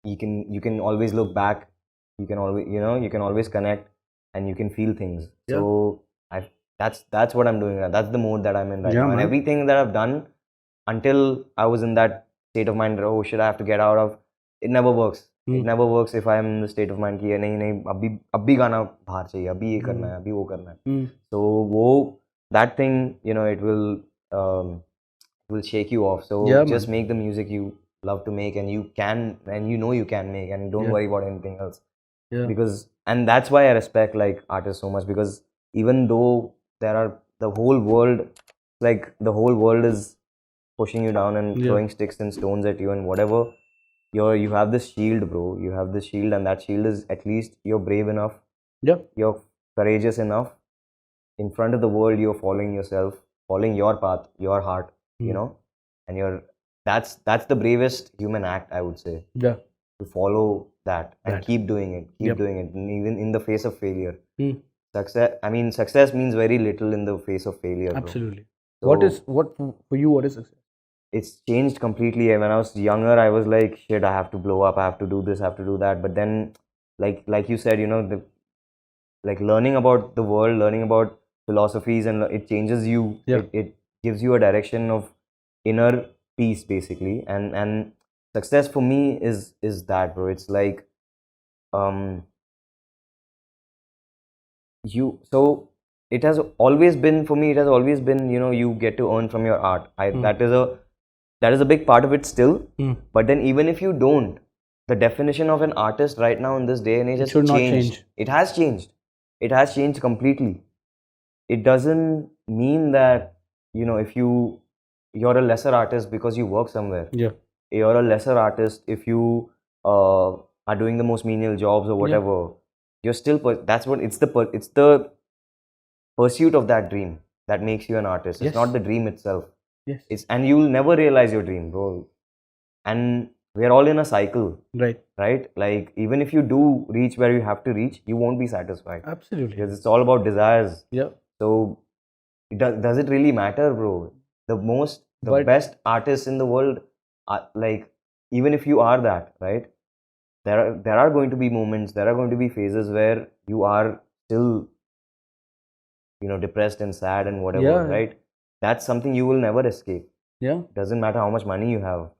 B: you can always look back, you can always, you know, you can always connect and you can feel things.
A: Yeah.
B: So that's what I'm doing. That's the mode that I'm in right
A: Yeah,
B: now. And
A: man.
B: everything that I've done until I was in that state of mind, oh shit, I have to get out of, it never works. It never works if I'm in the state of mind कि नहीं नहीं अभी गाना बाहर चाहिए, अभी ये करना है, अभी वो करना है. So वो that thing, you know, it will shake you off. So
A: Yeah,
B: just
A: man.
B: make the music you love to make, and you can, and you know you can make, and don't
A: Yeah.
B: worry about anything else.
A: Yeah.
B: Because, and that's why I respect like artists so much, because even though there are the whole world, like the whole world is pushing you down and
A: Yeah.
B: throwing sticks and stones at you and whatever, you have this shield, bro. You have this shield, and that shield is, at least you're brave enough,
A: Yeah.
B: you're courageous enough. In front of the world, you're following yourself, following your path, your heart, you know, and that's the bravest human act, I would say,
A: Yeah.
B: to follow that and
A: That.
B: keep doing it,
A: Yep.
B: and even in the face of failure.
A: Hmm.
B: Success means very little in the face of failure, bro.
A: Absolutely.
B: So
A: What for you? What is success?
B: it's changed completely. When I was younger, I was like, shit, I have to blow up, I have to do this, I have to do that. But then, like you said, you know, like learning about the world, learning about philosophies, and it changes you.
A: Yeah.
B: It gives you a direction of inner peace, basically. And success for me is that, bro. It's like so it has always been, for me, it has always been, you know, you get to earn from your art. That is a big part of it still. But then even if you don't, the definition of an artist right now in this day and age has
A: should not
B: changed.
A: change.
B: It has changed. It has changed completely. It doesn't mean that, you know, if you're a lesser artist because you work somewhere.
A: Yeah.
B: You're a lesser artist if you are doing the most menial jobs or whatever. You're still that's what it's the pursuit of that dream that makes you an artist.
A: Yes.
B: It's not the dream itself.
A: Yes.
B: And you'll never realize your dream, bro. And we're all in a cycle,
A: Right.
B: right? Like, even if you do reach where you have to reach, you won't be satisfied,
A: Absolutely.
B: because it's all about desires.
A: Yeah.
B: So does it really matter, bro? The
A: But-
B: best artists in the world are, like, even if you are that, right, there are going to be moments, there are going to be phases where you are still, you know, depressed and sad and whatever.
A: Yeah.
B: Right? That's something you will never escape.
A: Yeah.
B: Doesn't matter how much money you have,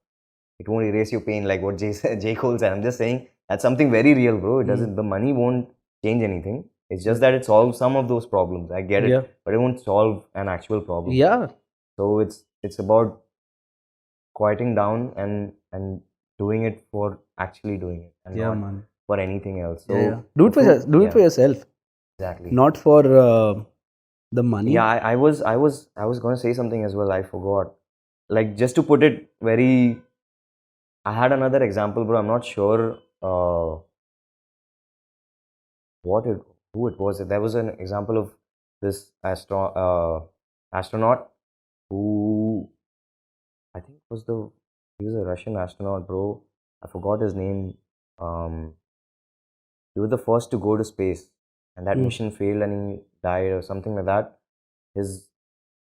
B: it won't erase your pain, like what J Cole said. I'm just saying that's something very real, bro. It doesn't. The money won't change anything. It's just that it solves some of those problems. I get it,
A: Yeah.
B: but it won't solve an actual problem.
A: Yeah.
B: So it's about quieting down and doing it for actually doing it, and
A: Yeah,
B: not
A: man.
B: for anything else. So
A: Yeah. Do it for it for yourself,
B: exactly.
A: not for the money.
B: Yeah, I was going to say something as well. I forgot. Like, just to put it very, I had another example, bro. I'm not sure who it was. There was an example of this astronaut who, I think he was a Russian astronaut, bro. I forgot his name. He was the first to go to space, and that mission failed and he died or something like that. His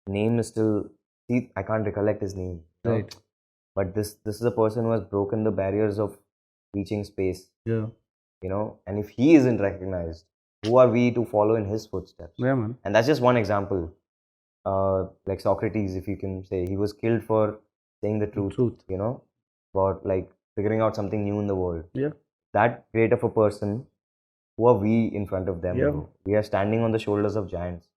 B: name is still, see, I can't recollect his name. you know.
A: Right.
B: But this is a person who has broken the barriers of reaching space,
A: Yeah.
B: you know. And if he isn't recognized, who are we to follow in his footsteps?
A: Yeah, man.
B: And that's just one example. Like Socrates, if you can say, he was killed for saying the truth. You know, about like figuring out something new in the world.
A: Yeah.
B: That great of a person, who are we in front of them?
A: Yeah.
B: Bro? We are standing on the shoulders of giants.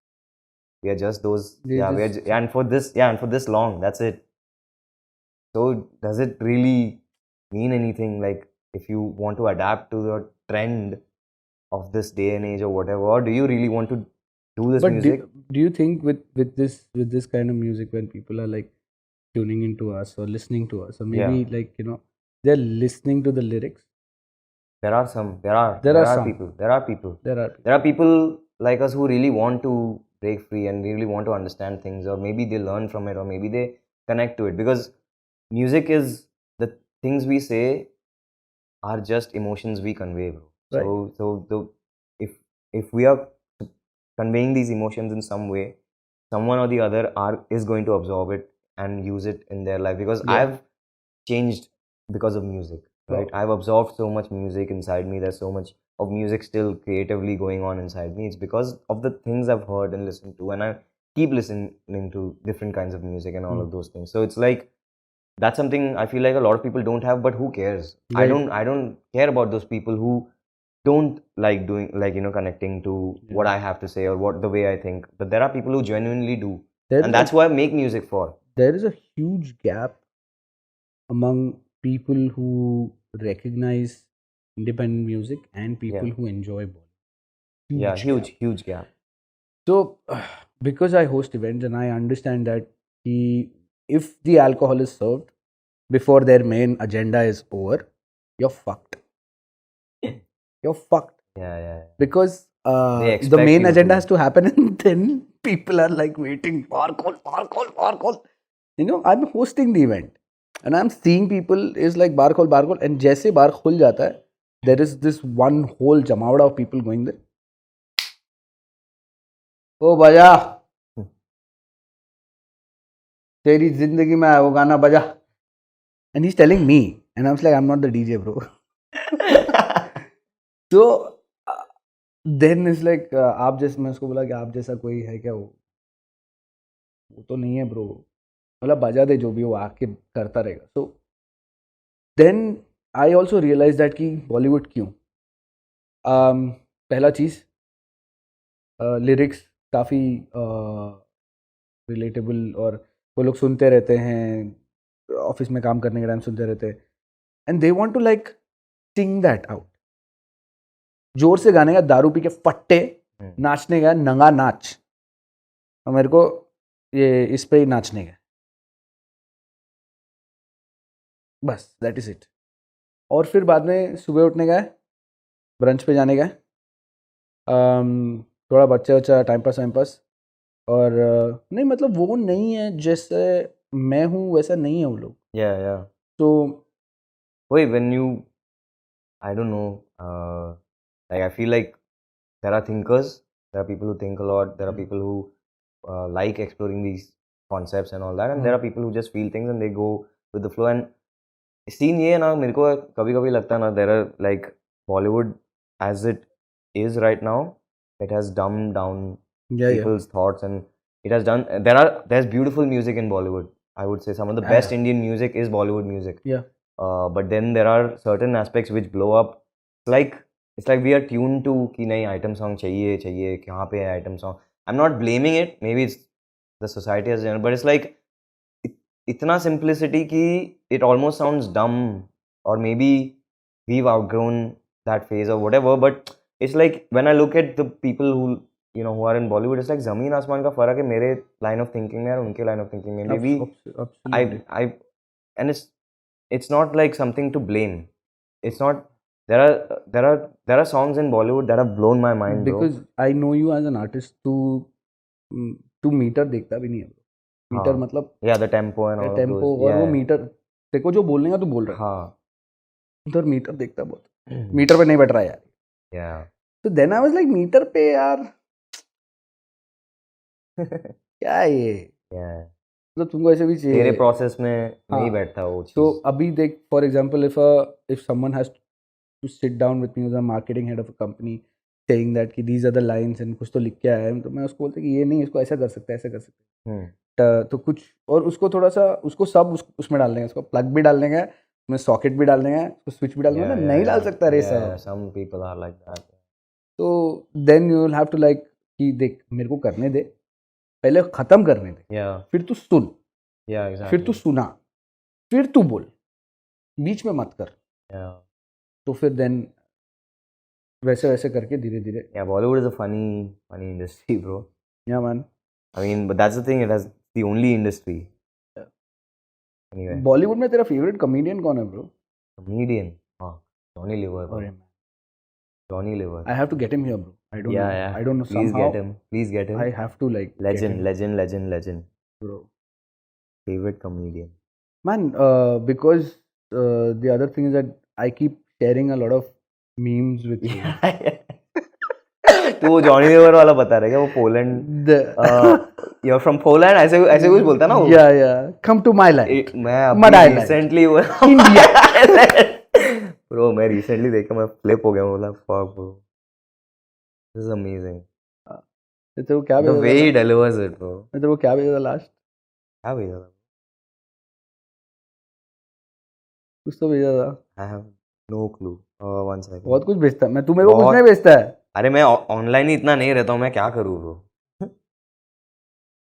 B: We are just those.
A: They're
B: And for this long, that's it. So does it really mean anything? Like, if you want to adapt to the trend of this day and age or whatever, or do you really want to do this
A: But
B: music?
A: do you think with this kind of music, when people are like tuning into us or listening to us, or maybe like, you know, they're listening to the lyrics?
B: There are some. There are
A: some.
B: people. There are people.
A: There
B: There are people like us who really want to break free and really want to understand things, or maybe they learn from it, or maybe they connect to it, because music is, the things we say are just emotions we convey, bro.
A: Right.
B: So if we are conveying these emotions in some way, someone or the other is going to absorb it and use it in their life, because
A: Yeah.
B: I've changed because of music, right?
A: Wow.
B: I've absorbed so much music inside me. There's so much of music still creatively going on inside me. It's because of the things I've heard and listened to, and I keep listening to different kinds of music and all of those things. So it's like, that's something I feel like a lot of people don't have, but who cares?
A: Right.
B: I don't care about those people who don't like doing, like, connecting to what I have to say or what the way I think. But there are people who genuinely do,
A: There is
B: and
A: a-
B: that's why I make music for.
A: There is a huge gap among people who recognize independent music and people
B: Yeah.
A: who enjoy Bollywood.
B: Yeah,
A: gap.
B: huge gap.
A: So, because I host events and I understand that if the alcohol is served before their main agenda is over, you're fucked. You're fucked.
B: Yeah.
A: Because
B: They
A: the
B: expect
A: main
B: you
A: agenda
B: to-
A: has to happen, and then people are like waiting, bar call. I'm hosting the event and I'm seeing people is like bar call, and जैसे bar खुल जाता है, there is this one whole jamawda of people going there. ओ बजा, तेरी जिंदगी में वो गाना बजा. And he's telling me, and I was like, I'm not the DJ, bro. So then it's like, आप जैसे, मैं उसको बोला कि आप जैसा कोई है क्या? वो तो नहीं है ब्रो. मतलब बजा दे जो भी, वो आके करता रहेगा. So then I also realized that कि बॉलीवुड क्यों? पहला चीज़, लिरिक्स काफ़ी रिलेटेबल, और वो लोग सुनते रहते हैं, ऑफिस में काम करने के टाइम सुनते रहते हैं, and they want to like sing that out. जोर से गाने का, दारू पी के फट्टे, नाचने का, नंगा नाच, और मेरे को ये इस पे ही नाचने का, बस दैट इज इट. और फिर बाद में सुबह उठने का है, ब्रंच पे जाने का है, थोड़ा बच्चा टाइम पास, और नहीं, मतलब वो नहीं है जैसे मैं हूँ वैसा नहीं है वो लोग.
B: Yeah.
A: तो
B: Wait, when you, I don't know, like, I feel like there are thinkers, there are people who think a lot, there are people who like exploring these concepts and all that, and there are people who just feel things and they go with the flow. And scene ये है ना, मेरे को कभी लगता है ना, there are like Bollywood as it is right now, it has dumbed down people's thoughts, and it has done, there's beautiful music in Bollywood. I would say some of the best Indian music is Bollywood music.
A: Yeah.
B: But then there are certain aspects which blow up. It's like we are tuned to कि नहीं, item song चाहिए, कहाँ पे है item song. I'm not blaming it. Maybe it's the society as general, but it's like इतना simplicity कि it almost sounds dumb, or maybe we've outgrown that phase or whatever. But it's like when I look at the people who who are in Bollywood, it's like ज़मीन आसमान का फर्क है मेरे line of thinking में और उनके line of thinking में. Maybe I and it's not like something to blame. It's not. There are songs in Bollywood that have blown my mind, bro.
A: Because I know you as an artist, तू metre देखता भी नहीं है. Metre मतलब
B: yeah, the tempo and all
A: tempo,
B: of those.
A: और वो metre देखो, जो बोलने का तू बोल रहा है,
B: हाँ.
A: उधर मीटर देखता बहुत, मीटर पे नहीं बैठ रहा है यार.
B: Yeah.
A: तो then I was like, meter पे यार क्या है ये?
B: Yeah.
A: मतलब तुमको ऐसे भी चाहिए
B: तेरे प्रोसेस में नहीं
A: हाँ.
B: बैठता वो चीज.
A: तो अभी देख, for example, if someone has to sit down with me as a marketing head of a company saying that कि these are the lines and कुछ तो लिख के आया है, तो मैं उसको बोलता कि ये नहीं, इसको ऐसा कर सकते हैं, ऐसा कर सकते हैं. तो कुछ और उसको थोड़ा सा, उसको सब उसमें डालने का, उसको प्लग भी डालने का, उसमें सॉकेट भी डालने का, उसको स्विच भी डालने का. नहीं डाल सकता रे सब.
B: Some people are like that.
A: तो then you will have to like कि देख, मेरे को करने दे, पहले खत्म करने दे,
B: Yeah.
A: फिर तू सुन,
B: Yeah, exactly.
A: फिर तू सुना, फिर तू बोल, बीच में मत कर.
B: Yeah.
A: तो फिर देन वैसे करके धीरे धीरे.
B: Yeah, Bollywood is a funny industry, bro.
A: Yeah, man.
B: I mean, but that's the thing. It has the only industry.
A: Yeah.
B: Anyway.
A: Bollywood में तेरा फेवरेट कॉमेडियन कौन है, ब्रो?
B: Comedian. हाँ. Johnny Lever. bro.
A: अरे man,
B: Johnny Lever.
A: I have to get him here, bro. I don't know.
B: Yeah.
A: I don't know.
B: Please
A: Somehow
B: get him. Please get him.
A: I have to like get him,
B: Legend.
A: bro.
B: Favorite comedian.
A: Man, because the other thing is that I keep sharing a lot of memes with you.
B: तो वो Johnny liver वाला बता रहा है क्या? वो Poland
A: The
B: you're from Poland, ऐसे कुछ बोलता ना वो.
D: Yeah. Come to my land.
B: मैं
D: Mud
B: अभी
D: Island.
B: recently
D: India.
B: bro, मैं recently देखा, मैं flip हो गया, बोला fuck bro, this is amazing.
D: तो वो क्या
B: The
D: भेजा
B: way he
D: था?
B: delivers it bro.
D: तो वो क्या भेजा था लास्ट?
B: क्या भेजा था?
D: कुछ तो भेजा था.
B: I have no clue. One second.
D: बहुत कुछ भेजता है. मैं तुम्हें को कुछ
B: बहुत-
D: नहीं भेजता है.
B: अरे मैं ऑनलाइन ही इतना नहीं रहता हूँ, मैं क्या करूँ bro.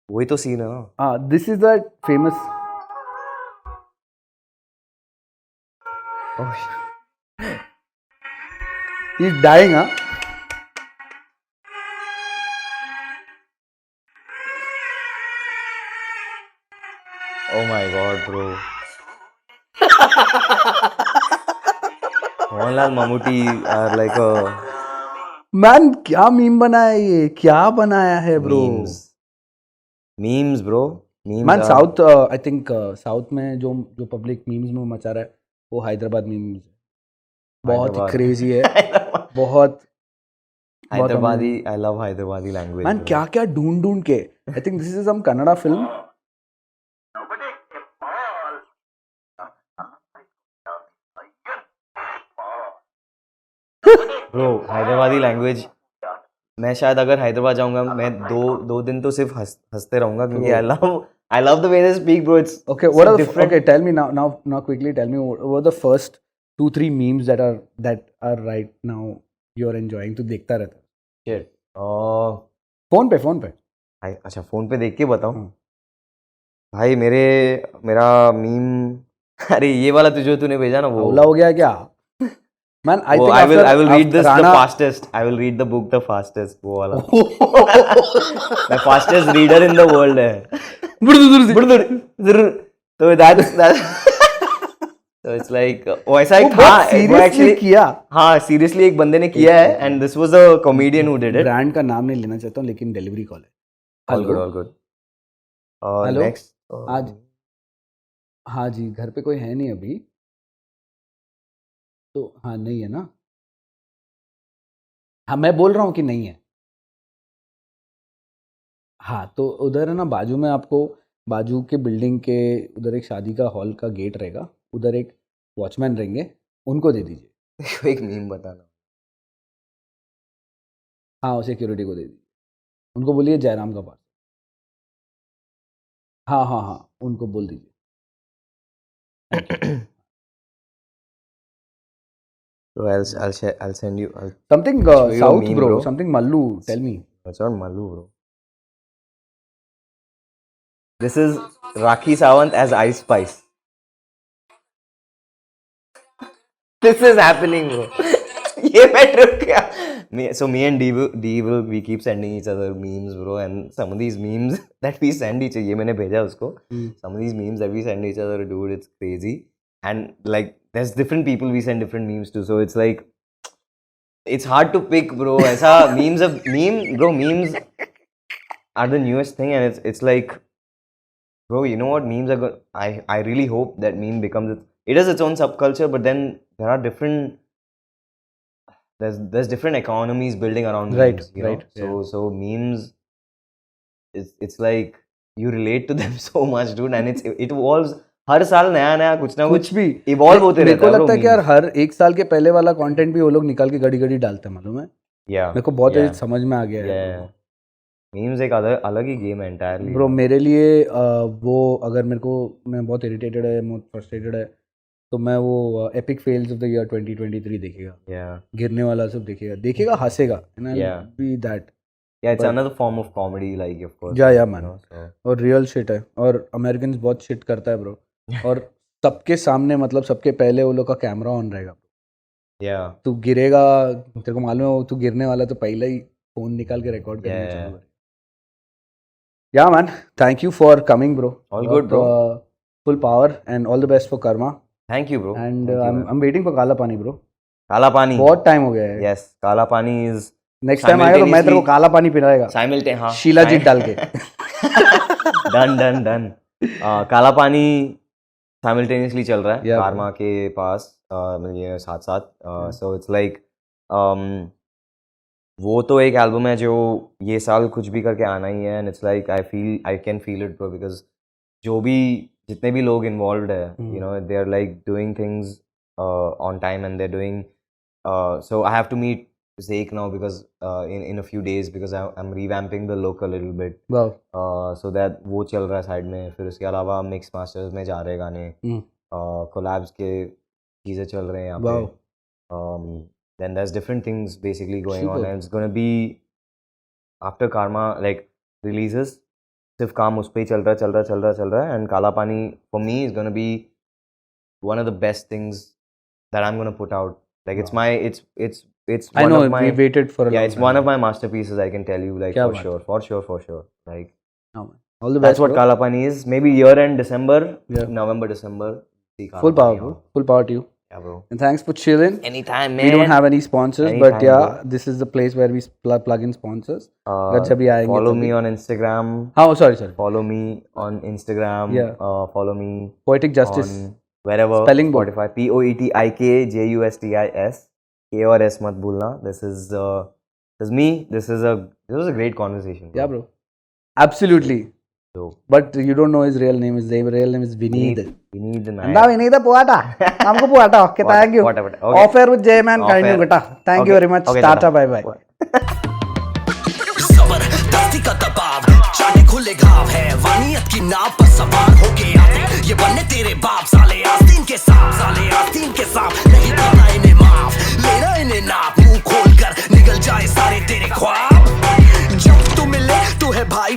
B: वही तो सीन है ना.
D: हाँ, this is the famous.
B: Oh,
D: He's dying, huh?
B: oh my god bro. Mohanlal Mammootty are like a
D: man क्या मीम बनाया है ये? क्या बनाया है bro?
B: memes bro. Memes
D: man
B: are-
D: south I think south में जो पब्लिक मीम्स में मचा रहा है वो हैदराबाद मीम्स है. बहुत ही
B: हैदराबाद.
D: क्रेजी है. बहुत
B: Hyderabadi, I love Hyderabadi language.
D: Man
B: bro.
D: क्या क्या ढूंढ के. I think this is some Kannada film.
B: Bro, Hyderabadi language. मैं शायद अगर हैदराबाद जाऊंगा, मैं दो दिन तो सिर्फ हंसते रहूंगा, क्योंकि I love the way they speak bro. It's
D: Okay,
B: so
D: what are the
B: different.
D: okay? Tell me now quickly. Tell me what are the first 2-3 memes that are right now you are enjoying to देखता रहता है.
B: Shit.
D: Phone पे.
B: अच्छा phone पे देख के बताऊं.
D: हाँ.
B: भाई मेरा मीम, अरे ये वाला जो तूने भेजा ना वो.
D: हौला हो गया क्या? Man, I think
B: I will read this the
D: Rana,
B: fastest. I will read the book the fastest. वो वाला. The fastest reader in the world है. तो that's so it's like वो ऐसा एक था.
D: seriously
B: actually
D: किया.
B: हाँ seriously एक बंदे ने किया है, and this was a comedian who did it.
D: Brand का नाम नहीं लेना चाहता हूँ, लेकिन डिलीवरी कॉल है.
B: All good, all good.
D: Hello?
B: Next.
D: आज हाँ जी, घर पे कोई है नहीं अभी तो. हाँ नहीं है ना. हाँ मैं बोल रहा हूँ कि नहीं है. हाँ तो उधर है ना, बाजू में आपको बाजू के बिल्डिंग के उधर एक शादी का हॉल का गेट रहेगा, उधर एक वॉचमैन रहेंगे, उनको दे दीजिए.
B: एक मीम बताना.
D: हाँ सिक्योरिटी को दे दीजिए. उनको बोलिए जयराम का पास. हाँ उनको बोल दीजिए.
B: So I'll send you.
D: Something
B: show you a
D: south
B: meme,
D: bro,
B: bro.
D: Something Mallu. Tell me.
B: It's not Malu, bro. This is Rakhi Sawant as Ice Spice. This is happening, bro. ये मैं trip क्या? So me and D will we keep sending each other memes, bro, and some of these memes that we send each other, ये मैंने भेजा उसको. Some of these memes that we send each other, dude, it's crazy. And like there's different people we send different memes to, so it's like it's hard to pick, bro. ऐसा memes are the newest thing, and it's like, bro, you know what, memes are good. I really hope that meme becomes it is its own subculture, but then there are different there's different economies building around memes, you know?
D: Right.
B: So memes, it's like you relate to them so much, dude, and it evolves. हर साल नया कुछ ना कुछ
D: भी
B: evolve होते रहता है.
D: मेरे को लगता है कि यार हर एक साल के पहले वाला कंटेंट भी वो लोग निकाल के घड़ी डालते हैं, मालूम है. मेरे को बहुत समझ में आ गया है.
B: मीम्स एक अलग ही गेम है एंटायरली.
D: ब्रो मेरे लिए वो अगर मेरे को, मैं बहुत इरिटेटेड है, बहुत फ्रस्ट्रेटेड है, तो मैं वो epic fails of the year 2023 देखेगा. गिरने वाला सब देखेगा हंसेगा. Be that.
B: Yeah, it's another form of comedy, like, of course.
D: या man. और रियल शिट है. और अमेरिकन्स बहुत शिट करता है ब्रो. और सबके सामने, मतलब सबके पहले वो लोग का कैमरा ऑन रहेगा. तू गिरेगा, तेरे को मालूम है तू गिरने वाला, तो पहले ही फोन निकाल के रिकॉर्ड करना चालू कर. या man, thank you for coming bro.
B: All good, bro.
D: Full power and all the best for Karma.
B: Thank you, bro.
D: And I am waiting for काला पानी ब्रो.
B: काला पानी
D: बहुत टाइम हो गया है.
B: Yes, काला पानी is
D: नेक्स्ट टाइम आएगा तो मैं तेरे को काला पानी पिलाएगा.
B: हाँ,
D: शीला जीत डाल के.
B: डन. काला पानी साइमल्टेनियसली चल रहा है कारमा के पास, ये साथ. So it's like वो तो एक एल्बम है जो ये साल कुछ भी करके आना ही है, and it's like I can feel it bro, because जो भी जितने भी लोग इन्वॉल्व है, you know, they are like doing things on time, and they are doing, so I have to meet Zake now because in a few days, because I'm revamping the look a little bit.
D: Wow.
B: So that वो चल रहा है side में. फिर उसके अलावा mix masters में जा रहे हैं गाने, कोलैब्स के चीज़ें चल रहे हैं यहाँ पे. Then there's different things basically going on, and it's gonna be after Karma like releases, सिर्फ काम उस पे ही चल रहा है, and काला पानी for me is gonna be one of the best things that I'm gonna put out. Like it's my it's
D: I
B: one
D: know
B: of my,
D: we waited for a long
B: it's
D: time.
B: one of my masterpieces, I can tell you, like for sure. Like
D: all the best.
B: That's what
D: bro.
B: Kala Pani is. Maybe year end December, November, December.
D: Full power, bro. Full power to you.
B: Yeah, bro.
D: And thanks for chilling.
B: Anytime, man.
D: We don't have any sponsors,
B: Anytime,
D: but yeah,
B: bro.
D: this is the place where we plug in sponsors. जब भी आएंगे
B: Follow
D: तभी.
B: me on Instagram.
D: Oh, sorry.
B: Follow me on Instagram.
D: Yeah.
B: Follow me
D: Poetik Justis.
B: on wherever.
D: Spelling book.
B: Spotify. POETIK K और S मत भूलना. This is me. This was a great conversation. Bro.
D: Yeah, bro. Absolutely.
B: So,
D: But you don't know his real name. His real name is Vineet.
B: Vineet the
D: Anda Vineet Puata. Namko Puata. Okay, thank you.
B: Whatever. Okay.
D: Off air with JMAN. Kind you gata. Thank you very much.
B: Okay,
D: Tata. Bye.
E: जबरदस्ती का दबाव, चाहे खुले घाव है, वानियत की नाव पर सवार होके आते, ये बनने तेरे बाप साले आस्तीन के सांप, नहीं करना इन्हें माफ, लेना इन्हें नाप, मुंह खोल कर निकल जाए सारे तेरे ख्वाब. जब तू मिले तू है भाई